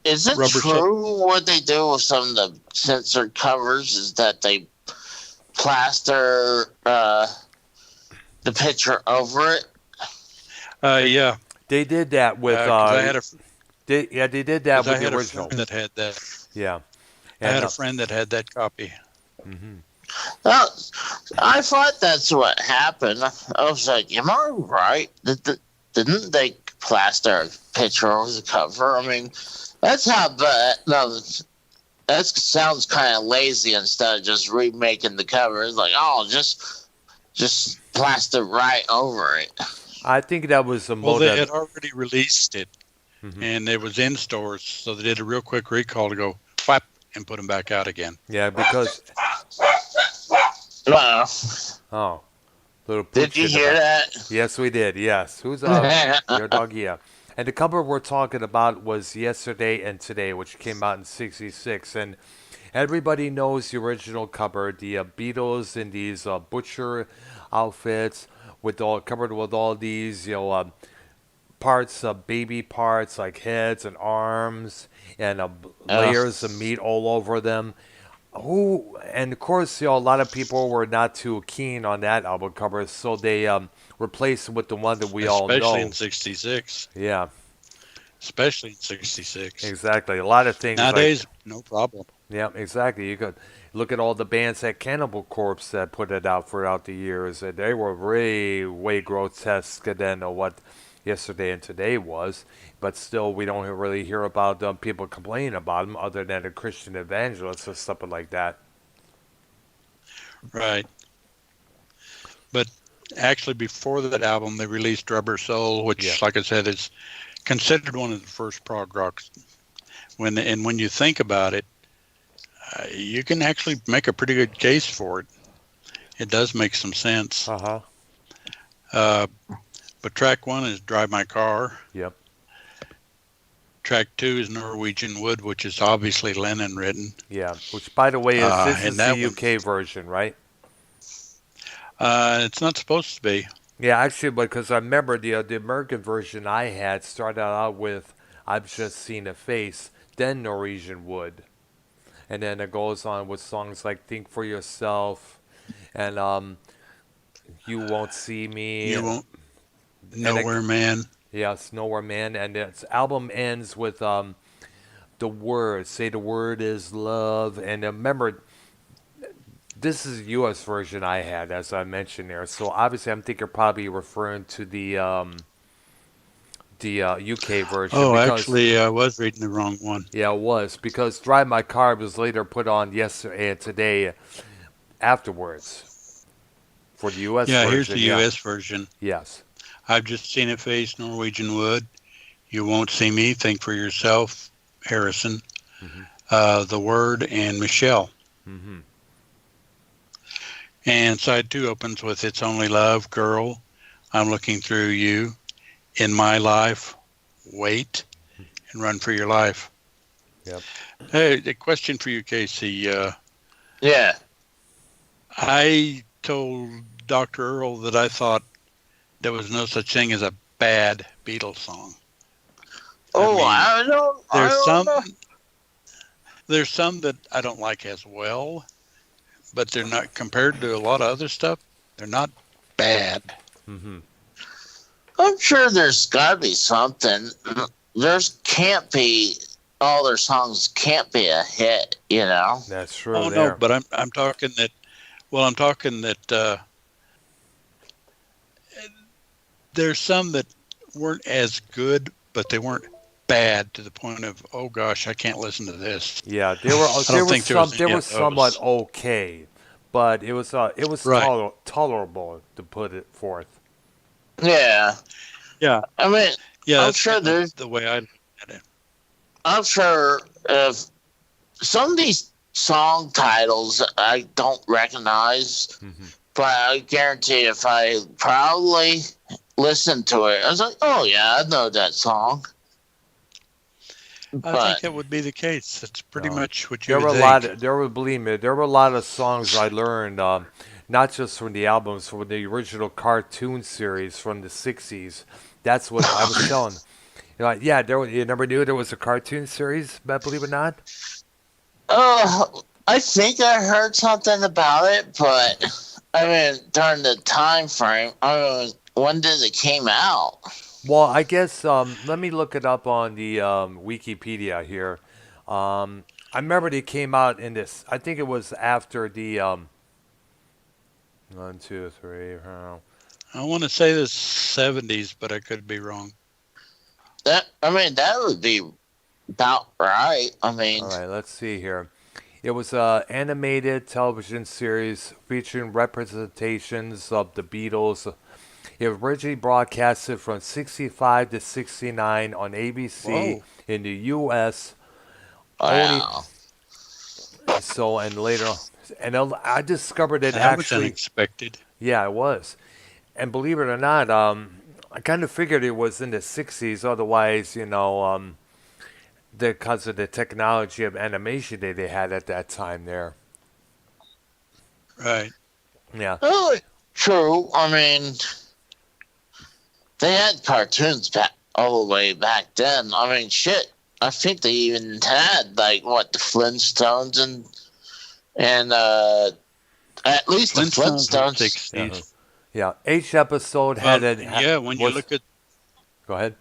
Is it Rubber true what they do with some of the censored covers is that they plaster the picture over it? Yeah, They did that with. 'cause I had a they did that 'cause I with the had a original. friend that had that. Yeah. I had a friend that had that copy. Mm-hmm. I thought that's what happened. I was like, am I right? Didn't they plaster a picture over the cover. I mean, that's how bad. No, that sounds kind of lazy. Instead of just remaking the cover, it's like, oh, just plaster right over it. I think that was a Well, mode they that. had already released it, Mhm. and it was in stores, so they did a real quick recall to go whap and put them back out again. Yeah, because Uh, oh, little did pooch you in the hear back. that? Yes, we did. Yes, who's your dog? Yeah, and the cover we're talking about was Yesterday and Today, which came out in '66, and everybody knows the original cover, the Beatles in these butcher outfits with all covered with all these parts, baby parts like heads and arms, and uh, layers of meat all over them. Who and of course, a lot of people were not too keen on that album cover, so they replaced it with the one that we all Especially in know. '66. Yeah, Especially in '66. exactly. A lot of things like Nowadays, no problem. yeah, exactly. You could look at all the bands at Cannibal Corpse that put it out throughout the years, and they were way grotesque than what Yesterday and Today was. But still, we don't really hear about people complaining about them, other than a Christian evangelist or something like that. Right. But actually, before that album, they released Rubber Soul, Yeah. which, like I said, is considered one of the first prog rocks. When you think about it, you can actually make a pretty good case for it. It does make some sense. Uh huh. Uh, but track one is Drive My Car. Yep. Track two is Norwegian Wood, which is obviously Lennon written. Yeah. Which, by the way, is this And is the that one, UK version, right? it's not supposed to be. Yeah, actually, because I remember the American version I had started out with "I've Just Seen a Face," then Norwegian Wood, and then it goes on with songs like "Think for Yourself" and "You Won't See Me." You won't, And it, Nowhere Man. yes, "Nowhere Man," and its album ends with the word. Say the word is love, and remember this is the U.S. version I had, as I mentioned there. So obviously, I'm thinking you're probably referring to the UK version Oh, because actually, I was reading the wrong one. yeah, it was because "Drive My Car" was later put on Yesterday and Today afterwards for the U.S. Yeah, here's version. the Yeah, U.S. version. yes, I've just seen a face, Norwegian Wood. You won't see me. Think for yourself, Harrison. hmm The Word and Michelle. hmm And side two opens with It's Only Love, Girl. I'm looking through you. In my life, wait and run for your life. yep. Hey, a question for you, Casey. yeah. I told Dr. Earl that I thought there was no such thing as a bad Beatles song. Oh, mean, I there's don't some know. there's some that I don't like as well, but they're not compared to a lot of other stuff. They're not bad. hmm I'm sure there's got to be something. There's can't be all their songs can't be a hit, you know. That's true. Oh no, There. but I'm talking that. Well, I'm talking that there's some that weren't as good, but they weren't bad to the point of, oh gosh, I can't listen to this. Yeah, there were I there don't was think there was there any was of somewhat those. okay, but it was Right. tolerable to put it forth. Yeah, Yeah. I mean, Yeah, I'm that's sure kind of there's. the way I look at it. I'm sure if some of these song titles I don't recognize, hmm but I guarantee if I probably listened to it, I was like, oh yeah, I know that song. I think But that would be the case. That's pretty No, much what you there were would a lot. think. There were believe me, there were a lot of songs I learned, not just from the albums, from the original cartoon series from the '60s. That's what I was telling. Yeah, you never knew there was a cartoon series, believe it or not. I think I heard something about it, but I mean, during the time frame, I mean, when did it came out? Well, I guess let me look it up on the Wikipedia here. I remember they came out in this. I think it was after the 1, 2, 3. I want to say the 70s, but I could be wrong. that would be about right. I All mean, right, let's see here. It was an animated television series featuring representations of the Beatles. It originally broadcasted from 65 to 69 on ABC Whoa, in the U.S. only wow. so and later and I discovered it that was actually. unexpected. Yeah, it was. And believe it or not, I kind of figured it was in the 60s. Otherwise, because of the technology of animation that they had at that time there. Right. Yeah. Oh, true. I mean, they had cartoons back all the way back then. I mean, shit. I think they even had like what the Flintstones and at least the Flintstones were Flintstones. Yeah. 60s. Yeah. Each episode Well, had yeah, when you was. look at Go ahead.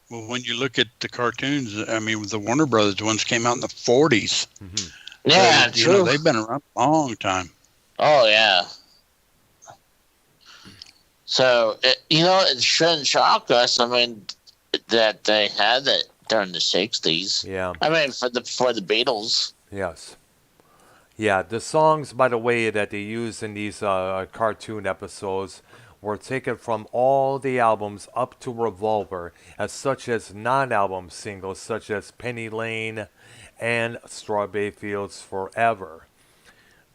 well, when you look at the cartoons, I mean, the Warner Brothers ones came out in the 40s. Hmm. So, Yeah, true. they've been around a long time. Oh yeah. So it shouldn't shock us. I mean, that they had it during the '60s. Yeah. I mean, for the Beatles. Yes. Yeah. The songs, by the way, that they use in these cartoon episodes were taken from all the albums up to Revolver, as such as non-album singles such as Penny Lane and Strawberry Fields Forever.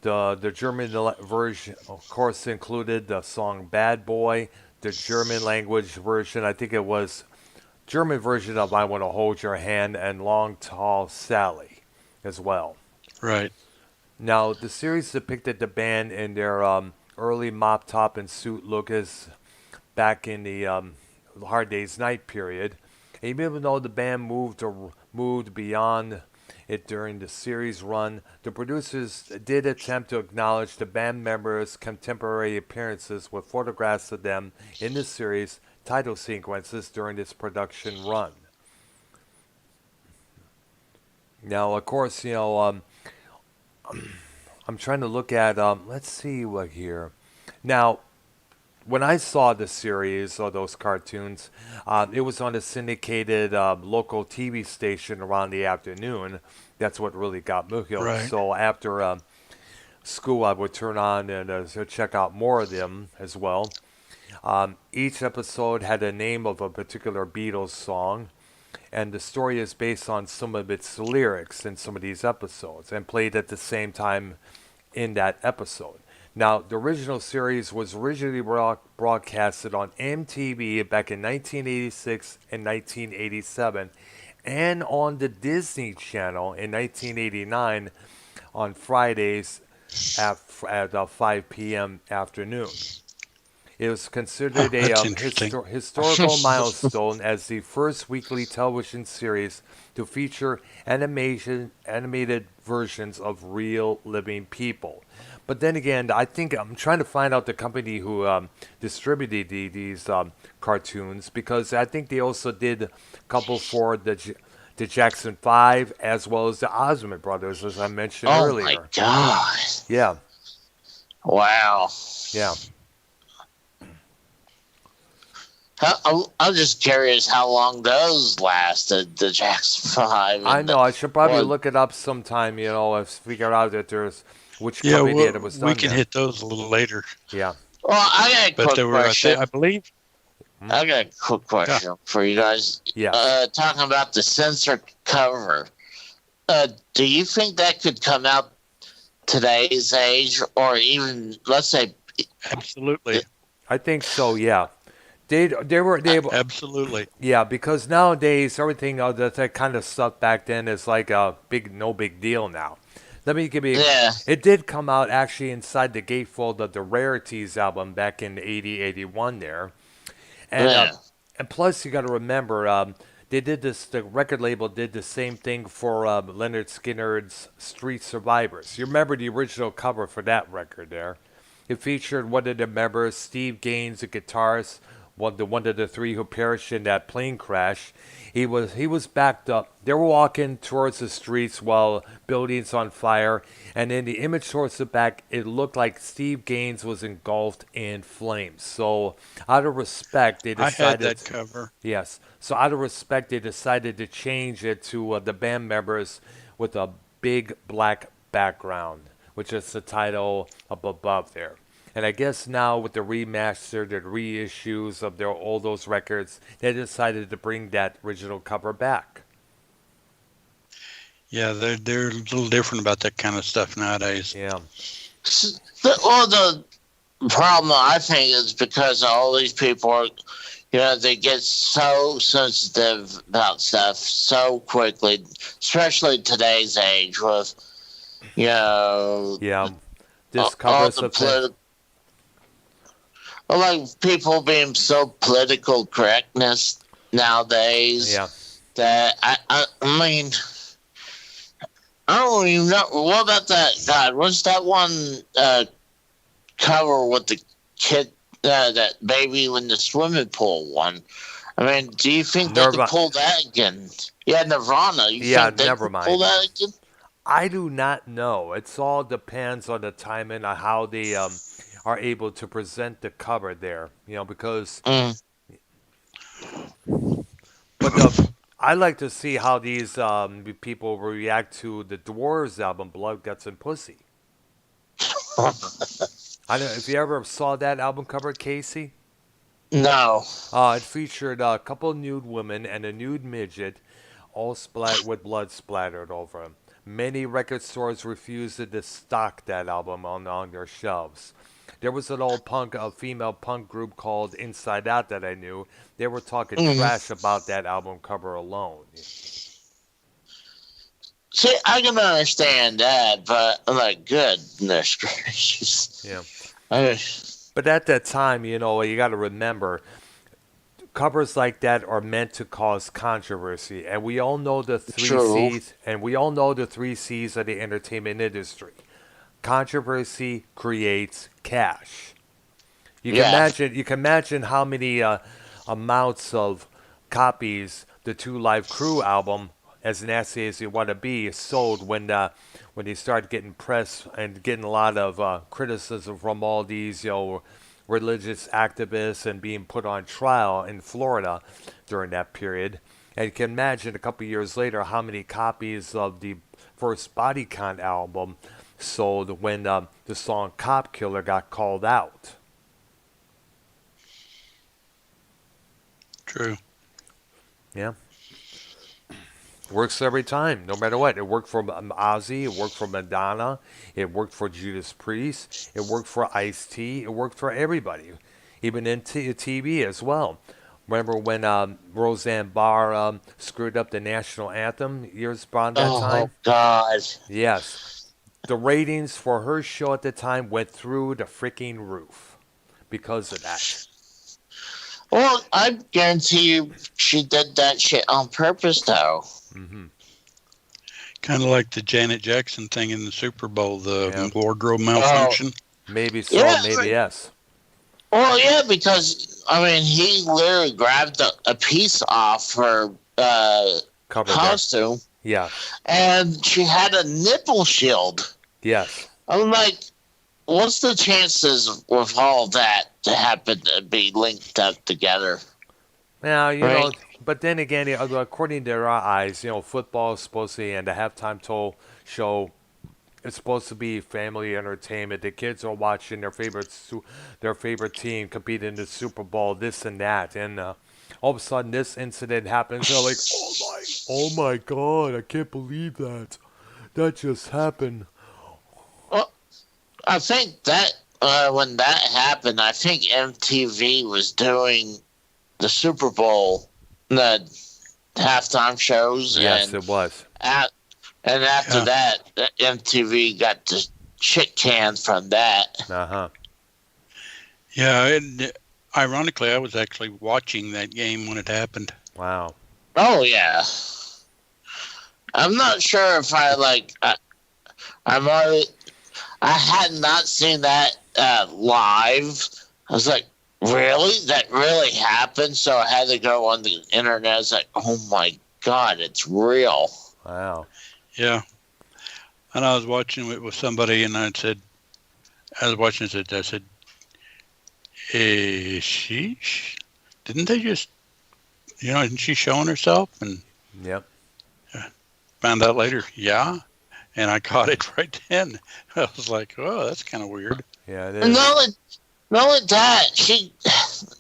The German version, of course, included the song Bad Boy. The German language version, I think it was German version of I Want to Hold Your Hand and Long Tall Sally as well. Right. Now, the series depicted the band in their early mop top and suit look as back in the Hard Day's Night period. And even though the band moved beyond it during the series run, the producers did attempt to acknowledge the band members' contemporary appearances with photographs of them in the series title sequences during its production run. Now, of course, I'm trying to look at, let's see what here. Now, when I saw the series or those cartoons, it was on a syndicated local TV station around the afternoon. That's what really got me hooked. Right. So after school, I would turn on and check out more of them as well. Each episode had a name of a particular Beatles song, and the story is based on some of its lyrics in some of these episodes and played at the same time in that episode. Now, the original series was originally broadcasted on MTV back in 1986 and 1987 and on the Disney Channel in 1989 on Fridays at 5 p.m. afternoon. It was Oh, considered a that's interesting. historical milestone as the first weekly television series to feature animated versions of real living people. But then again, I think I'm trying to find out the company who distributed these cartoons because I think they also did a couple for the Jackson Five as well as the Osmond Brothers, as I mentioned Oh my earlier. god! Yeah, Wow. yeah. I'm just curious how long those lasted. The Jackson Five I and the know. I should probably well, look it up sometime. And figure out that there's which Yeah, company well, that it was we done can there. hit those a little later. Yeah. well, I got a But quick there were, I question. believe, Hmm? I got a quick yeah, question for you guys. Yes. Talking about the censored cover. Do you think that could come out today's age, or even let's say, absolutely. I think so. Yeah. They Absolutely. yeah, because nowadays everything that kind of stuff back then is like a no big deal now. Let me give you. yeah, It did come out actually inside the gatefold of the Rarities album back in 80 81 there. And yeah, plus, you got to remember, they did this. The record label did the same thing for Leonard Skinner's Street Survivors. You remember the original cover for that record there? It featured one of the members, Steve Gaines, the guitarist, one of the three who perished in that plane crash. He was backed up. They were walking towards the streets while buildings on fire, and in the image towards the back, it looked like Steve Gaines was engulfed in flames. So, out of respect, they I had decided. that cover. Yes. So, out of respect, they decided to change it to the band members with a big black background, which is the title up above there. And I guess now with the remastered and reissues of all those records, they decided to bring that original cover back. Yeah, they're a little different about that kind of stuff nowadays. Yeah. Well, the problem I think is because all these people are, they get so sensitive about stuff so quickly, especially today's age with, Yeah. This all covers the the thing. like people being so political correctness nowadays Yeah. that I mean, I don't even know. What about that? God, what's that one cover with the kid, that baby in the swimming pool one? I mean, do you think they could pull that again? Yeah, Nirvana. You think they could pull that again? I do not know. It all depends on the timing on how they are able to present the cover there. Because. But I like to see how these people react to the Dwarves album, Blood, Guts, and Pussy. I don't know if you ever saw that album cover, Casey. No. It featured a couple nude women and a nude midget, all splat with blood splattered over them. Many record stores refused to stock that album on their shelves. There was an old female punk group called Inside Out that I knew. They were talking trash about that album cover alone. See, I can understand that, but goodness gracious. Yeah. But at that time, you got to remember, covers like that are meant to cause controversy, and we all know the three C's, and we all know the 3 C's of the entertainment industry. Controversy creates cash. You can imagine how many amounts of copies the Two Live Crew album, as nasty as you want to be, sold when they started getting press and getting a lot of criticism from all these religious activists and being put on trial in Florida during that period. And you can imagine a couple years later how many copies of the first Body Count album sold when the song Cop Killer got called out. True. Yeah. Works every time, no matter what. It worked for Ozzy, it worked for Madonna, it worked for Judas Priest, it worked for Ice-T, it worked for everybody, even in TV as well. Remember when Roseanne Barr screwed up the national anthem years around that time? Oh, God. Yes. The ratings for her show at the time went through the freaking roof because of that. Well, I guarantee you she did that shit on purpose, though. Mm-hmm. Kind of like the Janet Jackson thing in the Super Bowl, the wardrobe malfunction. Maybe so, maybe yes. Well, yeah, because, he literally grabbed a piece off her costume. Yeah. And she had a nipple shield. Yes. I'm like, what's the chances with all that to happen to be linked up together? Now, you know, but then again, according to our eyes, football is supposed to be, and the halftime show is supposed to be family entertainment. The kids are watching their favorite team compete in the Super Bowl, this and that, and all of a sudden this incident happens. They're like, oh my God, I can't believe that just happened. Well, I think that when that happened, I think MTV was doing the Super Bowl, the halftime shows. Yes, it was. And after that, MTV got the shit canned from that. Uh-huh. Yeah, and ironically, I was actually watching that game when it happened. Wow. Oh, yeah. I'm not sure if I had not seen that live. I was like, really? That really happened? So I had to go on the internet. I was like, oh my God, it's real. Wow. Yeah. And I was watching it with somebody, and I was watching it. I said, didn't they just, isn't she showing herself? And Yep. found out later, yeah. And I caught it right then. I was like, oh, that's kind of weird. Yeah, it And is. not only that, she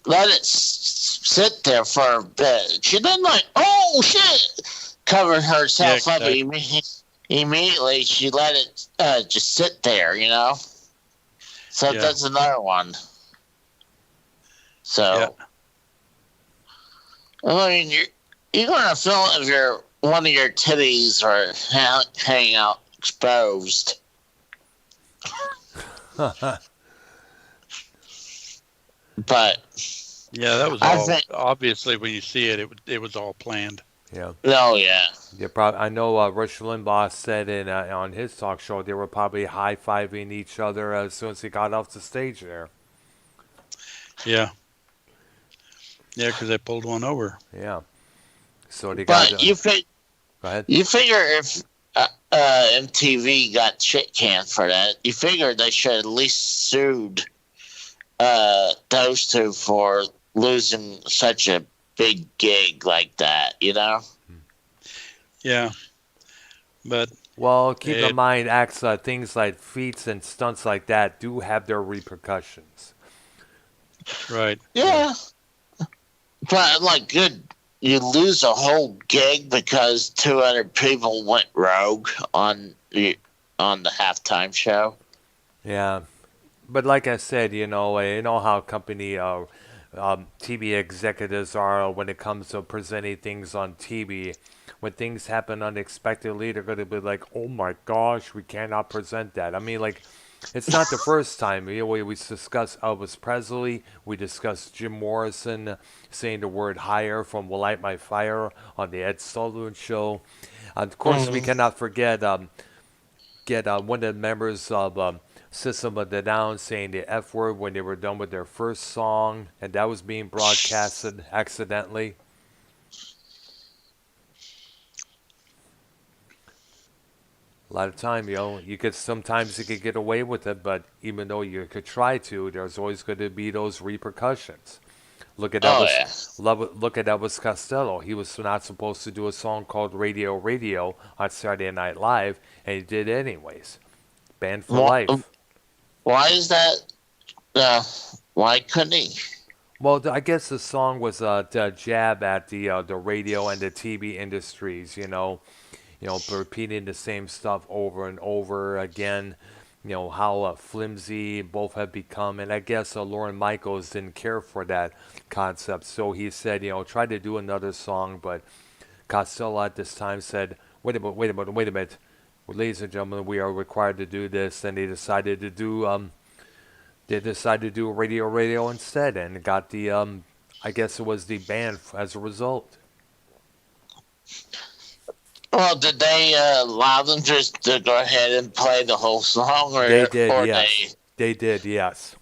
let it sit there for a bit. She didn't like, oh shit, covered Yeah, herself up exactly. immediately. She let it just sit there, So Yeah, that's another one. yeah, So I mean, you're gonna feel if one of your titties are hanging out exposed. But yeah. That was I all think, obviously when you see it, it was all planned. Yeah. oh yeah, Yeah, I know Rush Limbaugh said on his talk show they were probably high fiving each other as soon as he got off the stage there. Yeah, yeah, because they pulled one over. Yeah. So they got. but Go ahead. you figure if MTV got shit canned for that, you figure they should at least sued those two for losing such a big gig like that. Yeah, but Well, keep in it mind, acts things like feats and stunts like that do have their repercussions. right. Yeah. Yeah, but like, good. You lose a whole gig because 200 people went rogue on the halftime show. Yeah. But like I said, you know how company TV executives are when it comes to presenting things on TV. When things happen unexpectedly, they're going to be like, "Oh my gosh, we cannot present that." I mean, like, it's not the first time. We discussed Elvis Presley. We discussed Jim Morrison saying the word "higher" from "Will Light My Fire" on the Ed Sullivan Show. Of course, we Mm. cannot forget get one of the members of System of the Down saying the F word when they were done with their first song, and that was being broadcasted accidentally. A lot of time, you could sometimes you could get away with it, but even though you could try to, there's always going to be those repercussions. Look at Oh Elvis, yeah. look at Elvis Costello. He was not supposed to do a song called Radio Radio on Saturday Night Live, and he did anyways. Banned for Why, life. why is that? Uh, why couldn't he? Well, I guess the song was a jab at the radio and the TV industries. Repeating the same stuff over and over again. How flimsy both have become, and I guess Lauren Michaels didn't care for that concept, so he said, try to do another song, but Costello at this time said, wait a minute, wait a minute, wait a minute. Well, ladies and gentlemen, we are required to do this, and they decided to do Radio Radio instead and got I guess it was the band as a result. Well, did they allow them just to go ahead and play the whole song, They did, or yes. they? They did, yes.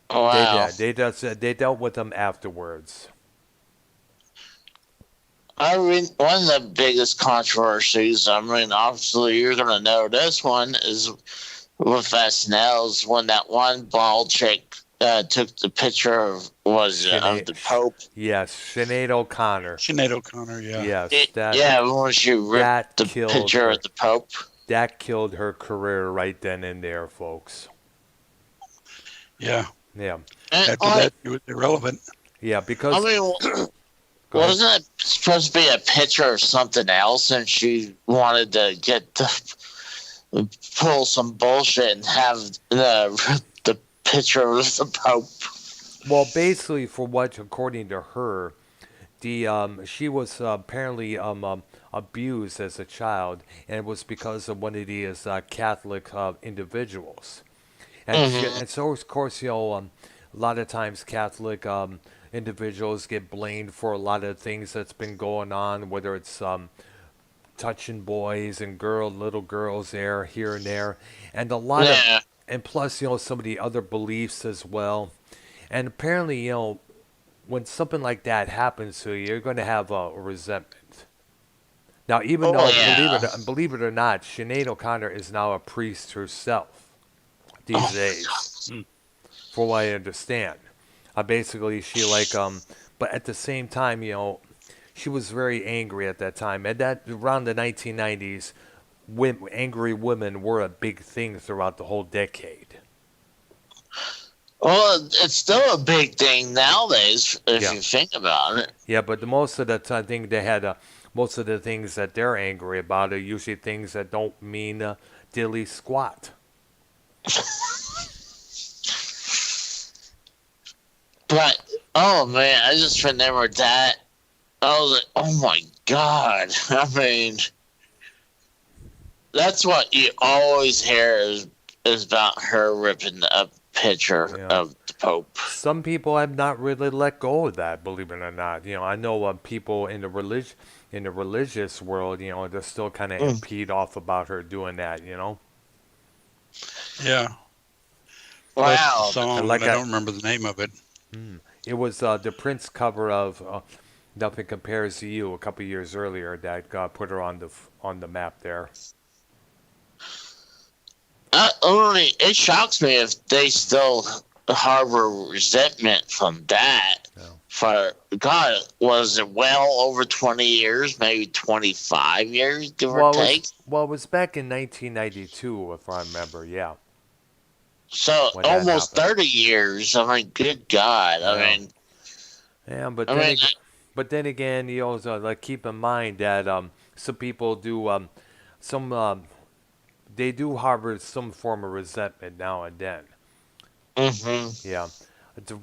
They Wow. did. They dealt with them afterwards. I mean, one of the biggest controversies. I mean, obviously you're gonna know this one is with SNL's when that one bald chick took the picture of Sinead, the Pope. yes, Sinead O'Connor. Sinead O'Connor. Yeah, Yes, Yeah, when she ripped that the killed picture her. of the Pope. That killed her career right then and there, folks. yeah. Yeah, And After that, it was irrelevant. yeah, I because mean, go ahead. wasn't it supposed to be a picture of something else, and she wanted to pull some bullshit and have the picture of the Pope? Well, basically, for what, according to her, the she was apparently abused as a child, and it was because of one of these Catholic individuals. Hmm. And so of course a lot of times Catholic individuals get blamed for a lot of things that's been going on, whether it's touching boys and little girls there, here and there, and a lot of Yeah. and plus some of the other beliefs as well. And apparently, when something like that happens to you, you're going to have a resentment. Now, even Oh though, yeah. believe it or not, Sinead O'Connor is now a priest herself these days, Mm. for what I understand. Basically, she but at the same time, she was very angry at that time. And that around the 1990s, angry women were a big thing throughout the whole decade. Well, it's still a big thing nowadays if Yeah, you think about it. yeah, but most of the time, I think they had most of the things that they're angry about are usually things that don't mean dilly squat. But oh man, I just remembered that. I was like, oh my god. I mean, that's what you always hear is about her ripping a picture Yeah. of the Pope. Some people have not really let go of that, believe it or not. I know people in the religious world, they're still kind of Mm. peed off about her doing that. Yeah. Well, that's the Wow. And song, but like I don't remember the name of it. it was the Prince cover of "Nothing Compares to You" a couple years earlier that put her on the map there. Only it shocks me if they still harbor resentment from that. No. For God, was it well over 20 years, maybe 25 years, give or take? It was back in 1992, if I remember. Yeah, So when that almost happened. 30 years. I mean, good God. Yeah, yeah, I mean, but then again, you also like keep in mind that some people do some they do harbor some form of resentment now and then. hmm Yeah.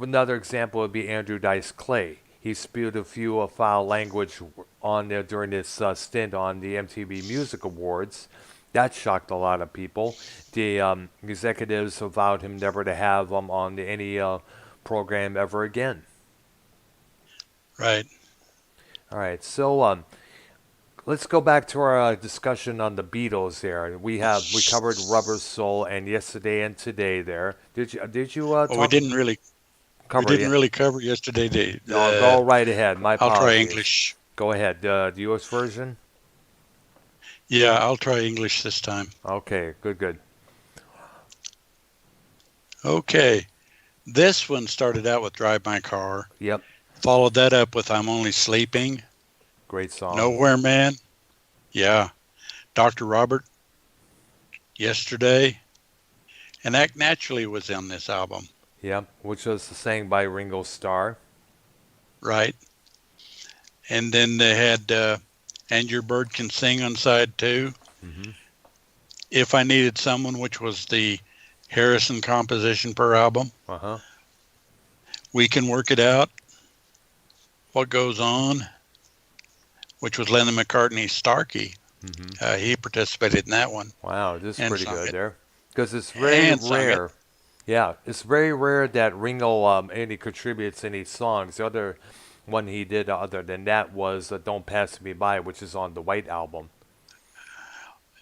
Another example would be Andrew Dice Clay. He spewed a few foul language on there during his stint on the MTV Music Awards. That shocked a lot of people. The executives vowed him never to have on any program ever again. Right. All right, so let's go back to our discussion on the Beatles. There, we covered Rubber Soul and Yesterday and Today. There, did you Well, we talk didn't really we cover didn't it? really cover yesterday. Go right ahead. My I'll try apologies. English. Go ahead. The U.S. version. Yeah, I'll try English this time. Okay, good, good. Okay. This one started out with Drive My Car. Yep, Followed that up with I'm Only Sleeping. great song. Nowhere Man. Yeah. Dr. Robert. Yesterday. And Act Naturally was on this album. Yep, which was sang by Ringo Starr. Right. And then they had And Your Bird Can Sing on side two. Hmm. If I Needed Someone, which was the Harrison composition per album. Uh huh. We Can Work It Out. What Goes On, which was Lennon McCartney's Starkey. Hmm. He participated in that one Wow, this is and pretty sung good it. there. Because it's very Sung it. rare. Yeah, it's very rare that Ringo and he contributes any songs. The other one he did other than that was "Don't Pass Me By," which is on the White Album.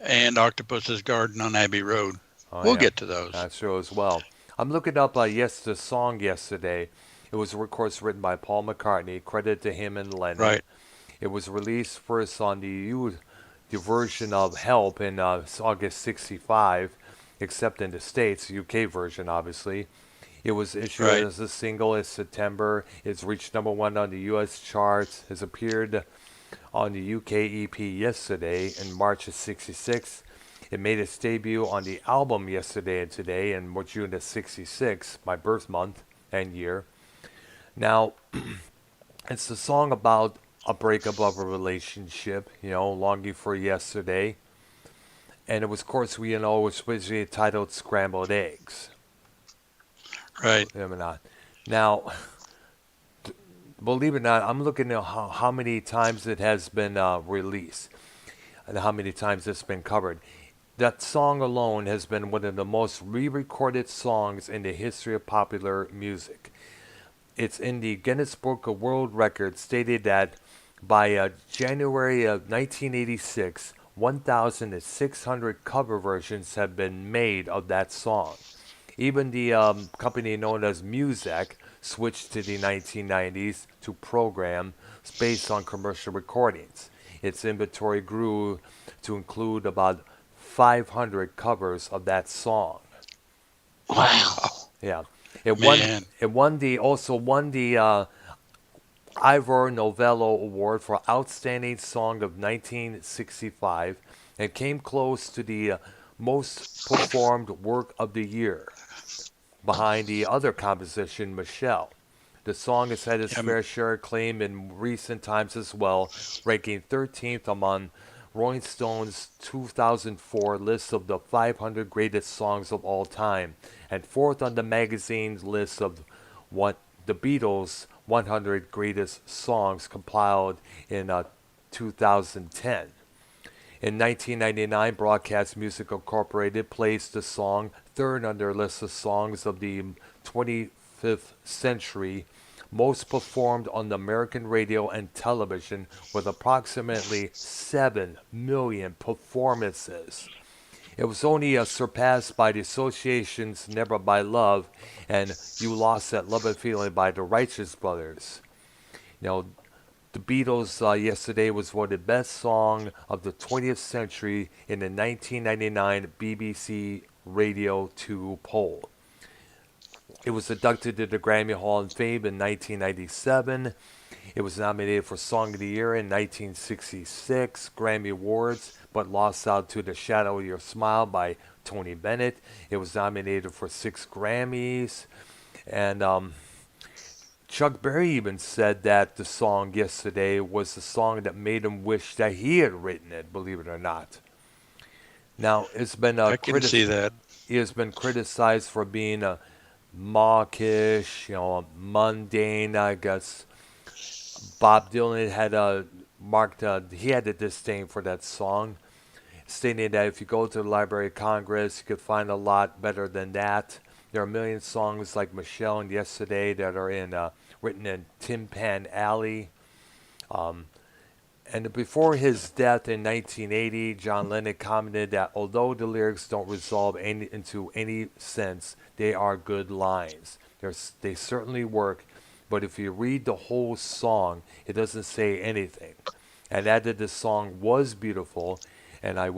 And Octopus's Garden on Abbey Road. Oh We'll yeah, get to those. that's true as well. I'm looking up the song yesterday. It was of course written by Paul McCartney. Credit to him and Lennon. Right. It was released first on the version of Help in August '65, except in the States, UK version obviously. It was issued Right. as a single in September. It's reached number one on the U.S. charts. Has appeared on the UK EP Yesterday in March of '66. It made its debut on the album Yesterday and Today in June of '66, my birth month and year. Now, it's a song about a breakup of a relationship, longing for yesterday. And it was, of course, was originally titled Scrambled Eggs. Right. Believe it or not. Now, believe it or not, I'm looking at how many times it has been released and how many times it's been covered. That song alone has been one of the most re-recorded songs in the history of popular music. It's in the Guinness Book of World Records, stated that by January of 1986, 1,600 cover versions have been made of that song. Even the company known as Muzak switched to the 1990s to program based on commercial recordings. Its inventory grew to include about 500 covers of that song. Wow. Yeah, it won. Man. It won the also won the Ivor Novello Award for Outstanding Song of 1965 and came close to the most performed work of the year, behind the other composition, Michelle. The song has had its Yeah, fair share of acclaim in recent times as well, ranking 13th among Rolling Stone's 2004 list of the 500 greatest songs of all time, and fourth on the magazine's list of what the Beatles' 100 greatest songs compiled in 2010. In 1999, Broadcast Music Incorporated placed the song third on their list of songs of the 25th century, most performed on the American radio and television, with approximately 7 million performances. It was only surpassed by the Association's Never by Love and You Lost That Love and Feeling by the Righteous Brothers. Now, the Beatles yesterday was voted best song of the 20th century in the 1999 BBC Radio 2 poll. It was inducted to the Grammy Hall of Fame in 1997. It was nominated for Song of the Year in 1966 Grammy Awards, but lost out to The Shadow of Your Smile by Tony Bennett. It was nominated for 6 Grammys. And Chuck Berry even said that the song yesterday was the song that made him wish that he had written it, believe it or not. Now, it's been I can see that. it has been criticized for being mawkish, mundane. I guess Bob Dylan had he had a disdain for that song, stating that if you go to the Library of Congress, you could find a lot better than that. There are a million songs like Michelle and Yesterday that are written in Tin Pan Alley. And before his death in 1980, John Lennon commented that although the lyrics don't resolve into any sense, they are good lines. They certainly work, but if you read the whole song, it doesn't say anything. And added the song was beautiful, and I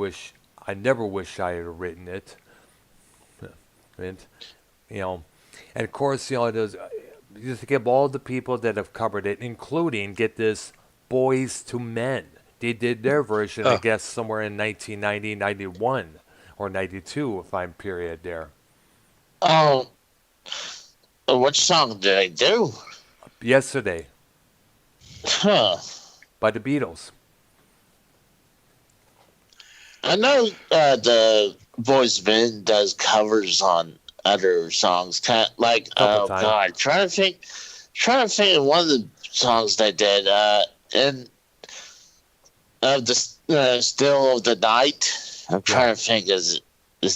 never wish I had written it. And, and of course, you think of all the people that have covered it, including, get this, Boys to Men. They did their version, I guess, somewhere in 1990, 91, or 92, if I'm period there. Oh, which song did they do? Yesterday, Huh. by the Beatles. I know the Boys Men does covers on other songs. Kind of like, Couple oh times. god, trying to think of one of the songs they did. And the Still of the Night. I'm trying to think. Is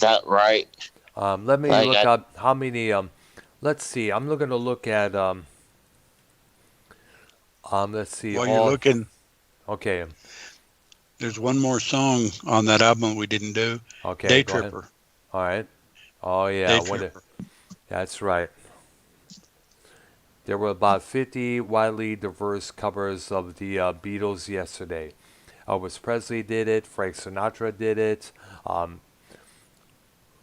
that right? Let me Like, look up how many. Let's see. I'm looking to look at. Let's see. While you're looking, Okay. there's one more song on that album we didn't do. Okay. Day Go ahead. Tripper. All right. Oh yeah. Day Tripper. That's right. There were about 50 widely diverse covers of the Beatles yesterday. Elvis Presley did it. Frank Sinatra did it.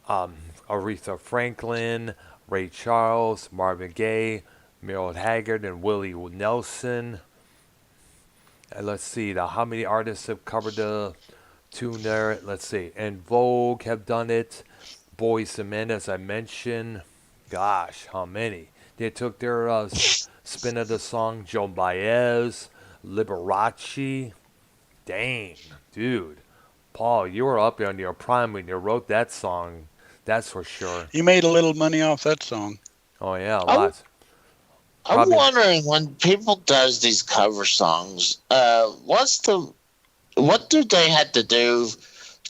Aretha Franklin, Ray Charles, Marvin Gaye, Merle Haggard, and Willie Nelson. And let's see, how many artists have covered the tune there? Let's see. And Vogue have done it. Boyz II Men, as I mentioned. Gosh, how many? They took their spin of the song. Joan Baez, Liberace. Dang, dude. Paul, you were up on your prime when you wrote that song. That's for sure. He made a little money off that song. Oh, yeah, I'm- lots. I'm Probably- wondering when people does these cover songs, what do they have to do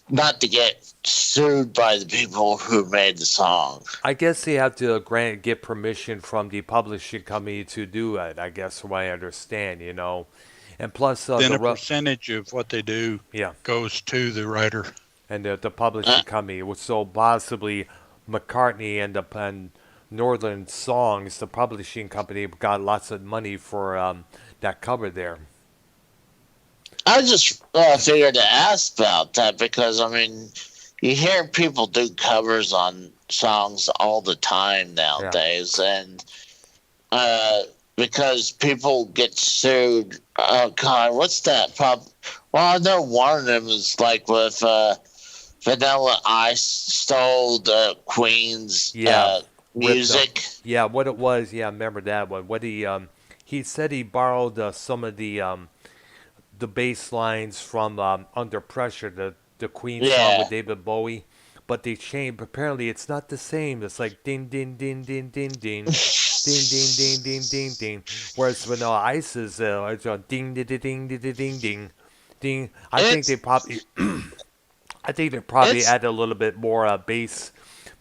not to get sued by the people who made the song? I guess they have to get permission from the publishing company to do it, I guess, from what I understand, And plus, Then a percentage of what they do yeah, goes to the writer. and the publishing company, so possibly McCartney and Northern Songs, the publishing company, got lots of money for that cover there. I just figured to ask about that because, I mean, you hear people do covers on songs all the time Yeah. nowadays, and uh, because people get sued. Oh God, what's that? Well, I know one of them is like with Vanilla Ice stole the Queen's Yeah, ripped up. music. Yeah, what it was. Yeah, I remember that one. What he said he borrowed some of the bass lines from Under Pressure, the Queen song with Yeah, David Bowie, but they changed. Apparently, it's not the same. It's like ding ding ding ding ding ding. Ding ding ding ding ding ding. Whereas Vanilla Ice is it's ding ding ding ding ding ding ding ding. it's I think they probably it's. add a little bit more bass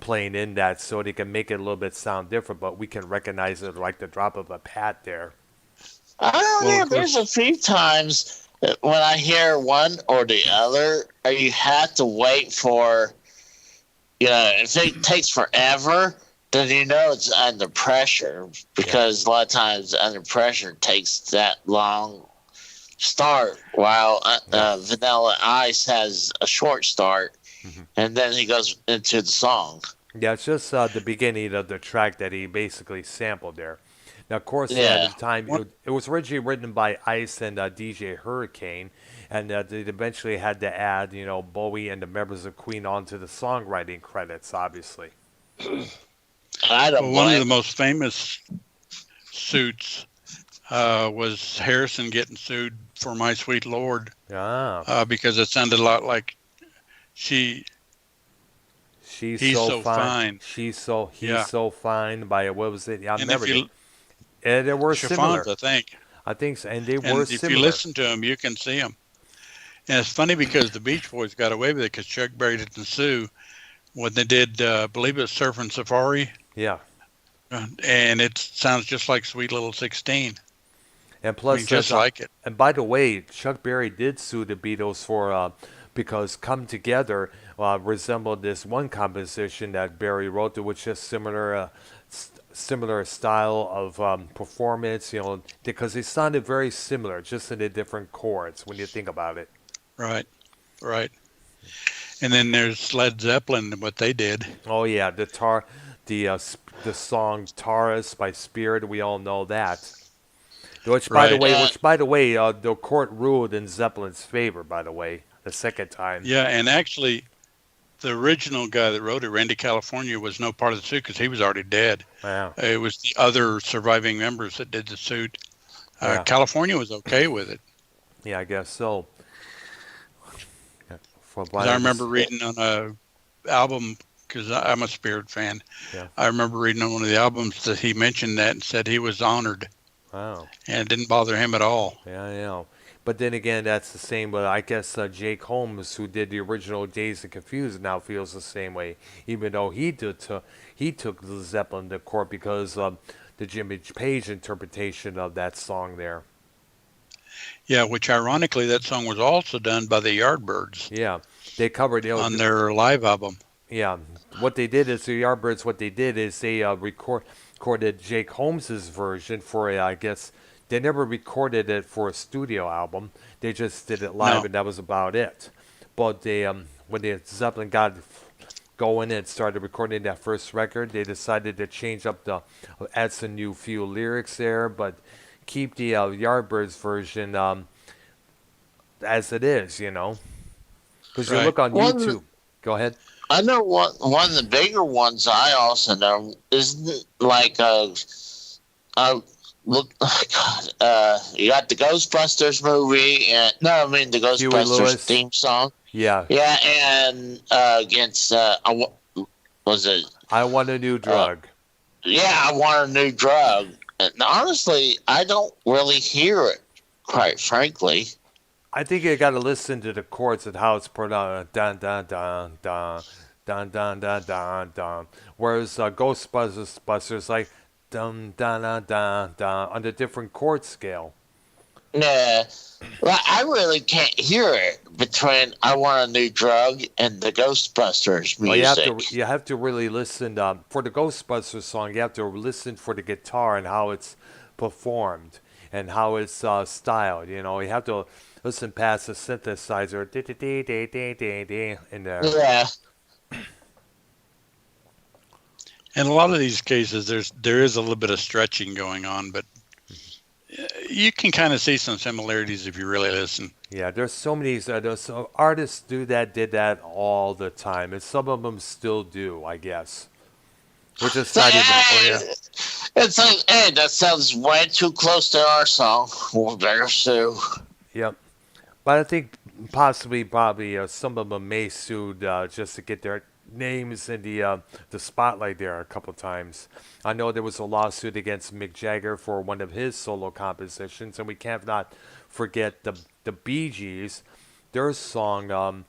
playing in that so they can make it a little bit sound different, but we can recognize it like the drop of a hat there. I don't Well, know. of There's a course, few times when I hear one or the other, you have to wait for, if it takes forever, then you know it's under pressure Yeah. because a lot of times under pressure takes that long start, while Yeah. Vanilla Ice has a short start, Hmm. and then he goes into the song. Yeah, it's just the beginning of the track that he basically sampled there. Now, of course, at Yeah. the time, one, it was originally written by Ice and DJ Hurricane, and they eventually had to add, Bowie and the members of Queen onto the songwriting credits, obviously. I don't well, one of blame the him. most famous suits was Harrison getting sued for "My Sweet Lord" Ah, because it sounded a lot like she. she's He's so so fine. fine. He's Yeah, so fine by what was it? Yeah, I and if remember it. you And they were chiffons, similar. I think, I think so, and they were and if you similar. listen to him, you can see him. And it's funny because the Beach Boys got away with it because Chuck Berry didn't sue when they did, I believe it was Surfing Safari, Yeah. and it sounds just like Sweet Little 16. And I mean, plus, just like it. and by the way, Chuck Berry did sue the Beatles for because "Come Together" resembled this one composition that Berry wrote, that was just similar style of performance. Because they sounded very similar, just in the different chords when you think about it. Right, right. And then there's Led Zeppelin, what they did. Oh yeah, the song "Taurus" by Spirit. We all know that. Right. Yeah, Which by the way, the court ruled in Zeppelin's favor. By the way, the second time. Yeah, and actually, the original guy that wrote it, Randy California, was no part of the suit because he was already dead. Yeah, It was the other surviving members that did the suit. yeah, California was okay with it yeah. I guess so. Yeah, from because what I I remember understand. reading on a album because I'm a Spirit fan. Yeah. I remember reading on one of the albums that he mentioned that and said he was honored Wow. and it didn't bother him at all. Yeah, yeah. But then again, that's the same. But I guess Jake Holmes, who did the original Days and Confused, now feels the same way. Even though he took the Zeppelin to court because the Jimmy Page interpretation of that song there. Yeah, which ironically, that song was also done by the Yardbirds Yeah, they covered. on their live album. Yeah, what they did is the Yardbirds. What they did is they recorded Jake Holmes's version for I guess they never recorded it for a studio album. They just did it live, No, and that was about it. But they when the Zeppelin got going and started recording that first record, they decided to change up add some new few lyrics there, but keep the Yardbirds version as it is. Because you right. look on one. YouTube. Go ahead. I know one of the bigger ones I also know is like uh look God you got the Ghostbusters movie and no I mean the Huey Ghostbusters Lewis. theme song, Yeah, yeah, and against was it I want a new uh drug. yeah, I Want a New Drug, and honestly I don't really hear it, quite frankly. I think you got to listen to the chords and how it's put on. Dun dun dun dun dun dun dun dun dun. Whereas Ghostbusters like dun dun dun dun dun on the different chord scale. Yeah. Well, I really can't hear it between "I Want a New Drug" and the Ghostbusters Well, music. you have to really listen for the Ghostbusters song. You have to listen for the guitar and how it's performed and how it's styled. You know, you have to listen past the synthesizer in there. Yeah. In a lot of these cases, there is a little bit of stretching going on, but you can kind of see some similarities if you really listen. Yeah, there's so many artists did that all the time, and some of them still do, I guess. Which is So, not even. Oh hey, yeah. it's like, hey, that sounds way too close to our song. Well, better sue. Yep. But I think probably some of them may sued just to get their names in the spotlight there a couple times. I know there was a lawsuit against Mick Jagger for one of his solo compositions, and we can't not forget the Bee Gees. Their song,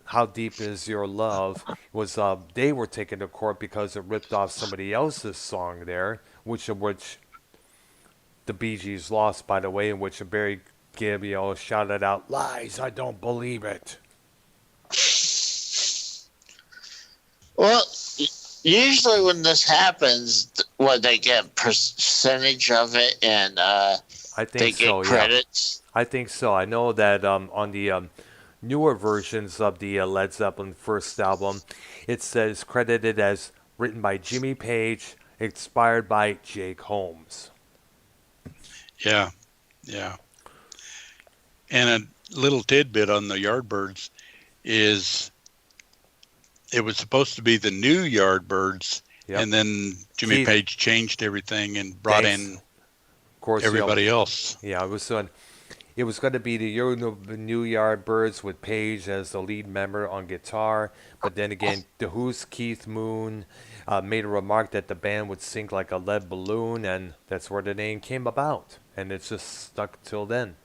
"How Deep Is Your Love," was they were taken to court because it ripped off somebody else's song there, which the Bee Gees lost, by the way, in which Barry Gibb, shouted out, "Lies! I don't believe it." Well, usually when this happens, what they get percentage of it, and I they think get so. Yeah, credits. I think so. I know that on the newer versions of the Led Zeppelin first album, it says credited as written by Jimmy Page, inspired by Jake Holmes. Yeah, yeah. And a little tidbit on the Yardbirds is it was supposed to be the new Yardbirds, Yep. and then Jimmy Keith, Page changed everything and brought thanks. in Of course, everybody else. yeah, it was going to be the New Yardbirds with Page as the lead member on guitar, but then again, The Who's Keith Moon made a remark that the band would sink like a lead balloon, and that's where the name came about, and it's just stuck till then.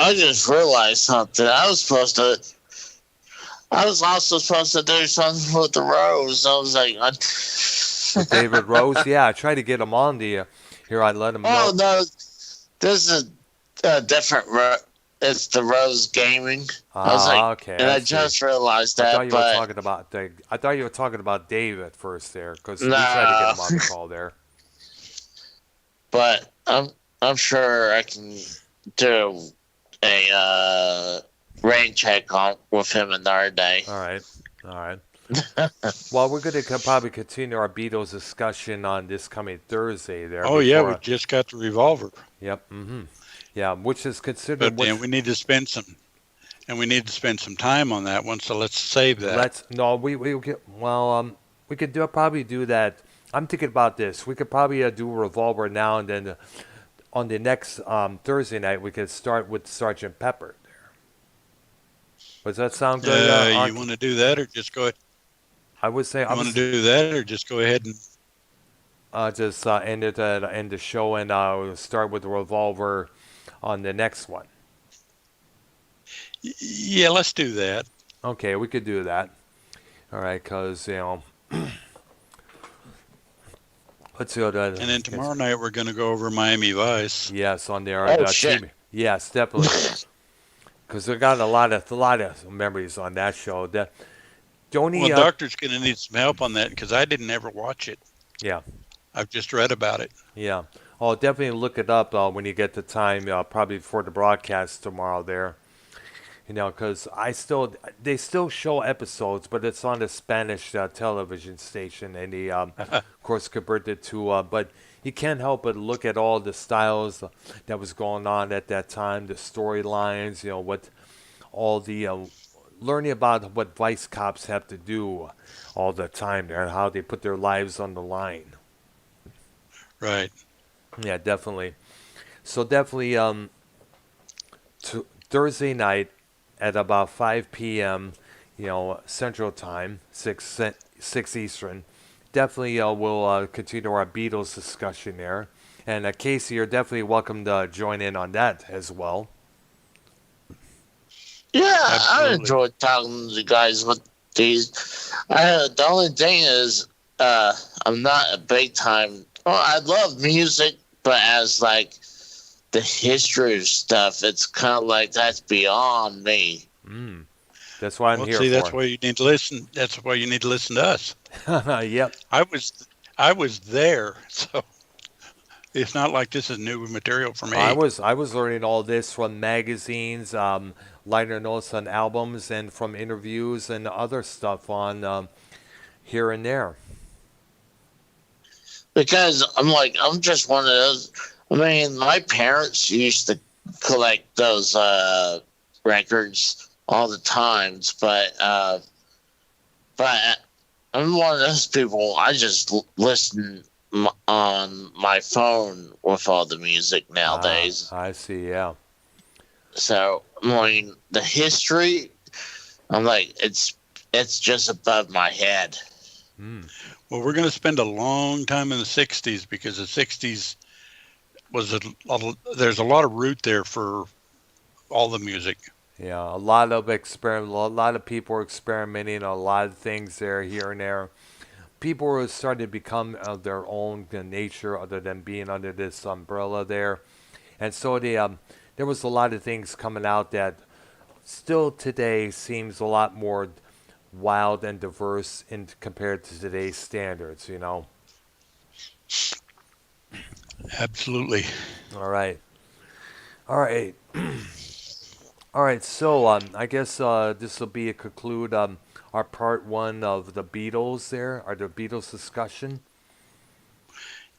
I just realized something. I was also supposed to do something with the Rose. I was like, With David Rose, yeah, I tried to get him on the here. I let him oh know. no, this is a different. It's the Rose Gaming. I was like, Ah, okay, and I I see. just realized I thought that, you were but talking about I thought you were talking about Dave at first there, because we tried to get no, him on the call there. but I'm sure I can do a rain check on with him another day. All right, all right. Well, we're going to probably continue our Beatles discussion on this coming Thursday there Oh yeah, before. we just got the Revolver, Yep. Yeah, which is considered but which. we need to spend some time on that one. So let's save that. Let's no, we get well. We could probably do that. I'm thinking about this. We could probably do Revolver now, and then on the next Thursday night we could start with Sergeant Pepper. Does that sound good? You want to do that, or just go? I would say I You want to was do that, or just go ahead and? just end the show and start with the Revolver on the next one. Yeah, let's do that. Okay, we could do that. All right, because let's go to. And then tomorrow night we're going to go over Miami Vice. Yes, on there. Oh shit! TV. Yes, definitely. Because we got a lot of memories on that show. The only Well, Doctor's going to need some help on that because I didn't ever watch it. yeah. I've just read about it. Yeah. Oh, definitely look it up when you get the time, probably before the broadcast tomorrow there. Because they still show episodes, but it's on the Spanish television station, and they, of course, converted to, but you can't help but look at all the styles that was going on at that time, the storylines, what all the, learning about what vice cops have to do all the time there, and how they put their lives on the line. Right. Yeah, definitely. So definitely, Thursday night at about 5 p.m., Central Time, 6 Eastern. Definitely we'll continue our Beatles discussion there. And Casey, you're definitely welcome to join in on that as well. Yeah, Absolutely. I enjoyed talking to you guys with these. The only thing is, I'm not a big time Well, I love music, but as like the history of stuff, it's kind of like that's beyond me. Mm, that's what I'm Well, here see, that's for. why you need to listen. That's why you need to listen to us. Yep. I was, I was there, so it's not like this is new material for I me. was I was learning all this from magazines, liner notes on albums, and from interviews and other stuff on here and there. Because I'm like, I'm just one of those. I mean, my parents used to collect those records all the times, but I'm one of those people. I just listen on my phone with all the music Ah, nowadays. I see. Yeah. So I mean, the history. I'm like, it's just above my head. Mm, Well, we're going to spend a long time in the '60s because the '60s was there's a lot of root there for all the music. yeah. A lot of experiment. A lot of people are experimenting. A lot of things there, here and there. People are starting to become of their own nature, other than being under this umbrella there. And so there was a lot of things coming out that still today seems a lot more wild and diverse in compared to today's standards. Absolutely. All right, all right, all right. So I guess this will be a conclude our part one of the Beatles. There, our the Beatles discussion.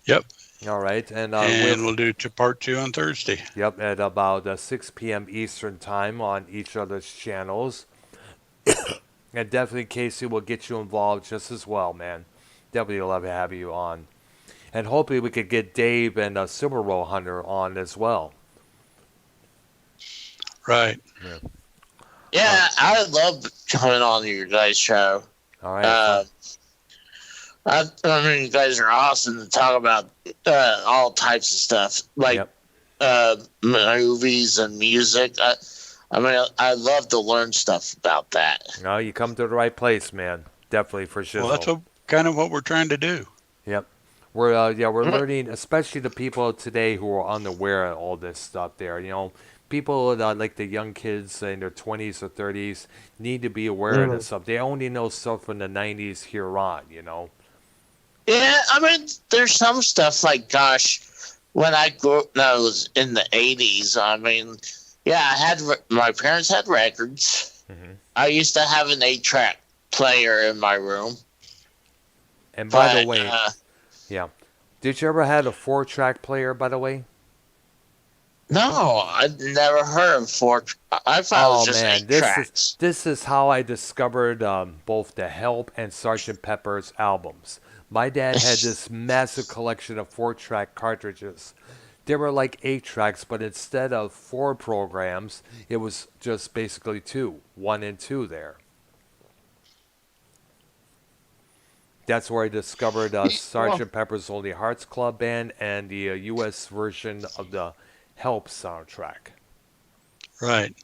Yep. All right, and And we'll do to part two on Thursday. yep, at about 6 p.m. Eastern time on each other's channels. And definitely Casey will get you involved just as well, man. Definitely love to have you on. And hopefully we could get Dave and Silver Roll Hunter on as well. Right. Yeah. Yeah, I love coming on your guys' show. All right. Uh, I mean, you guys are awesome to talk about all types of stuff, like Yep. movies and music. I mean, I love to learn stuff about that. No, you come to the right place, man. Definitely for Well, that's shizzle. what kind of what we're trying to do. Yep. We're learning, especially the people today who are unaware of all this stuff. There, people like the young kids in their 20s or 30s need to be aware of this stuff. They only know stuff from the 90s here on. Yeah, I mean, there's some stuff like, gosh, when I was in the '80s. I mean, yeah, my parents had records. Hmm. I used to have an 8-track player in my room, And by the but way, yeah, did you ever had a 4-track player? By the way. no, I'd never heard of 4. I thought it was Oh just man, 8 this is tracks. this is how I discovered both the Help and Sgt. Pepper's albums. My dad had this massive collection of 4-track cartridges. They were like 8 tracks, but instead of 4 programs, it was just basically two, one and two there. That's where I discovered Well, Sgt. Pepper's Lonely Hearts Club Band and the U.S. version of the Help soundtrack. Right.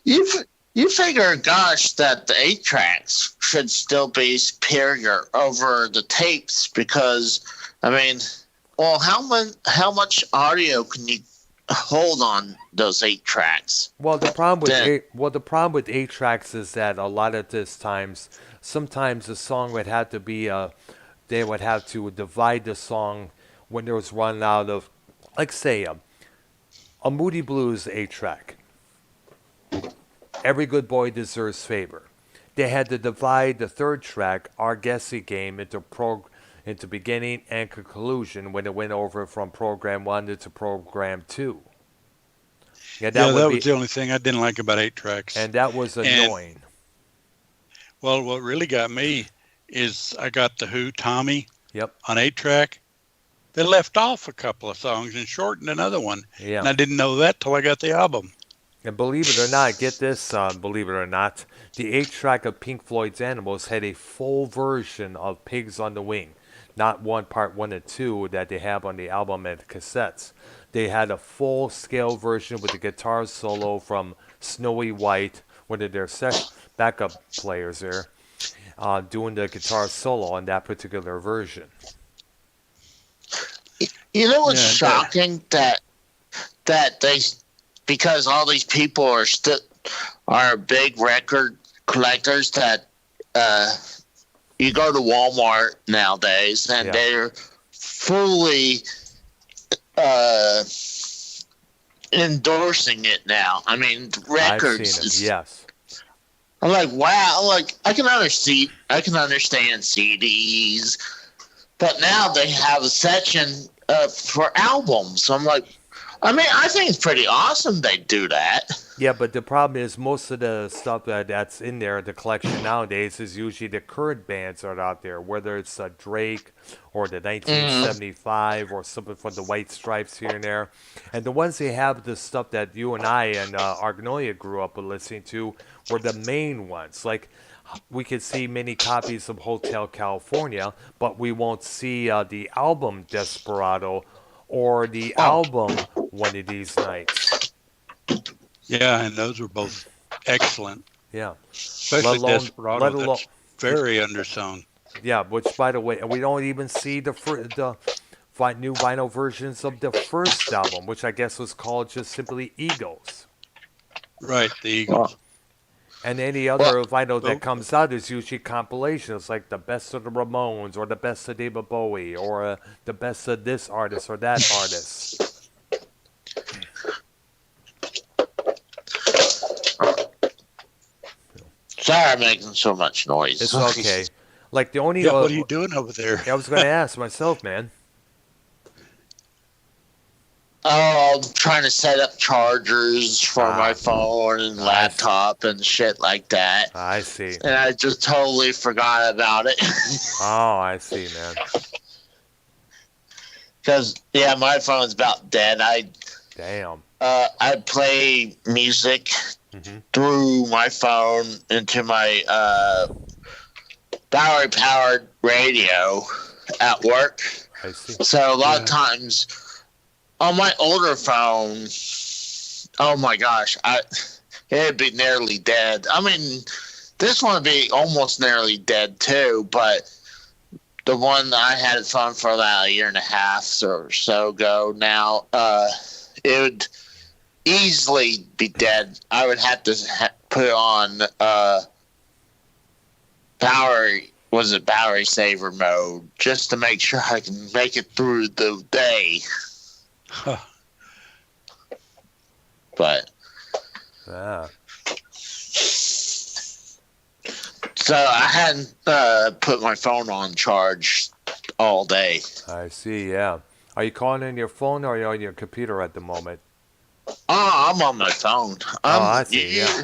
you you figure, gosh, that the 8 tracks should still be superior over the tapes because, I mean, well, how much audio can you hold on those 8 tracks? Well, the problem with Then the problem with 8 tracks is that a lot of this times, sometimes the song would have to be they would have to divide the song when there was run out of, like say a Moody Blues 8 track. Every good boy deserves favor. They had to divide the third track, Our Guessing Game, into beginning and conclusion when it went over from program one to program two. Yeah, that Yeah, would that was be, the only thing I didn't like about 8 tracks. and that was And annoying. well, what really got me is I got the Who Tommy Yep. on 8 track. They left off a couple of songs and shortened another one, Yeah. and I didn't know that till I got the album. And believe it or not, get this, believe it or not, the 8 track of Pink Floyd's Animals had a full version of Pigs on the Wing. Not one part one and two that they have on the album and cassettes. They had a full scale version with the guitar solo from Snowy White, one of their backup players there, doing the guitar solo on that particular version. You know what's Yeah, shocking that they because all these people are big record collectors that you go to Walmart nowadays and Yeah, they're fully uh, endorsing it now. I mean, I've seen records. him. Yes. I'm like, wow. Like, I can understand CDs, but now they have a section for albums. So I'm like, I mean, I think it's pretty awesome they do that. Yeah, but the problem is most of the stuff that's in there, the collection nowadays, is usually the current bands that are out there, whether it's Drake or the Mm, 1975 or something from the White Stripes here and there. And the ones they have, the stuff that you and I and Arknolia grew up with listening to, were the main ones. Like, we could see many copies of Hotel California, but we won't see the album Desperado or the oh, album One of These Nights. yeah, and those were both excellent, Yeah. Let especially alone, let Desperado. alone, That's very undersung. yeah. Which, by the way, we don't even see the new vinyl versions of the first album, which I guess was called just simply Eagles. Right, the well, Eagles. And any well, other vinyl that Oh, comes out is usually compilations, like the best of the Ramones, or the best of David Bowie, or the best of this artist or that artist. sorry I'm making so much It's noise. okay. Like the only, yeah. What are you doing over there? I was going to ask myself, man. Oh, I'm trying to set up chargers for my Ah, phone and I, s- laptop and shit like that. I see. And I just totally forgot about it. Oh, I see, man. Because, yeah, my phone's about dead. Damn. I play music Hmm. through my phone into my battery powered radio at work. I see. So a lot of Yeah. times on my older phone, oh my gosh, it'd be nearly dead. I mean, this one would be almost nearly dead too, but the one that I had it phone for about a year and a half or so ago now, it would easily be dead. I would have to put it on battery saver mode just to make sure I can make it through the day. Huh. But Ah, so I hadn't put my phone on charge all day. I see. Yeah. Are you calling on your phone or are you on your computer at the moment? Oh, I'm on my phone. Oh, I see. Yeah.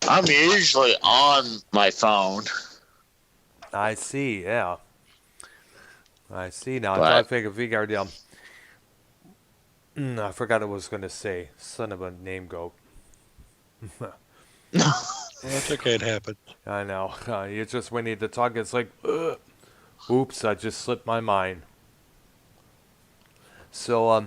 I'm usually on my phone, I see. Yeah. I see now. I but figured. I forgot what I was gonna say. Son of a name goat. Well, that's okay. It happens. I know. You just when you need to talk, it's like, ugh. Oops, I just slipped my mind. So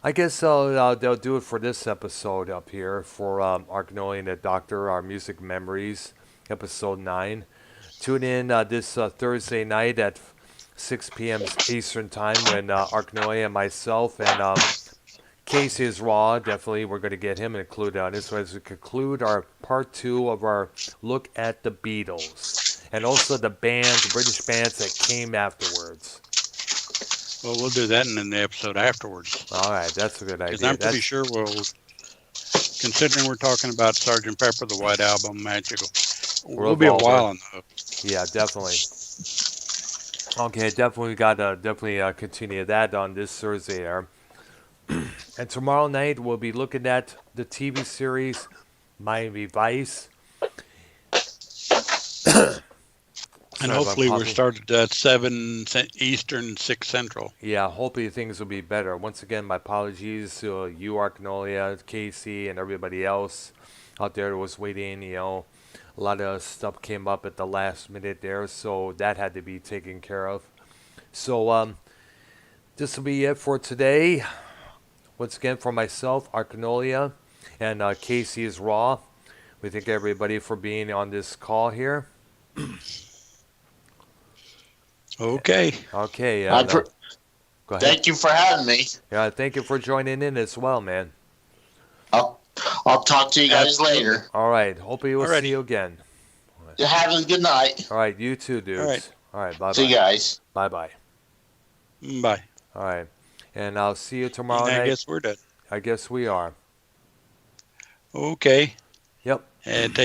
I guess they'll do it for this episode up here for Arknolia and the Doctor, our music memories, episode 9. Tune in this Thursday night at 6 p.m. Eastern Time when Arknolia and myself and Casey is raw. Definitely, we're going to get him included on this as we conclude our part 2 of our look at the Beatles and also the British bands that came afterwards. Well, we'll do that in the episode afterwards. All right, that's a good Because idea. I'm pretty sure considering we're talking about Sergeant Pepper, the White Album, Magical, we'll be a Revolver. while on those. Yeah, definitely. Okay, definitely got to continue that on this Thursday there. And tomorrow night we'll be looking at the TV series Miami Vice. And Sorry about hopefully we're coughing. started at 7 Eastern, 6 Central. Yeah, hopefully things will be better. Once again, my apologies to you, Arknolia, Casey, and everybody else out there that was waiting. A lot of stuff came up at the last minute there, so that had to be taken care of. So this will be it for today. Once again, for myself, Arknolia, and Casey is Raw. We thank everybody for being on this call here. Okay. Okay, I and pr- Go ahead. Thank you for having me. Yeah, thank you for joining in as well, man. I'll, I'll talk to you guys Absolutely. later. All right. Hope we will Alrighty. see you again. Have a good night. All right. You too, All right. dudes. All right. Bye See you bye. guys. Bye bye. Bye. All right. And I'll see you tomorrow And I night. guess we're done. I guess we are. Okay. Yep. And take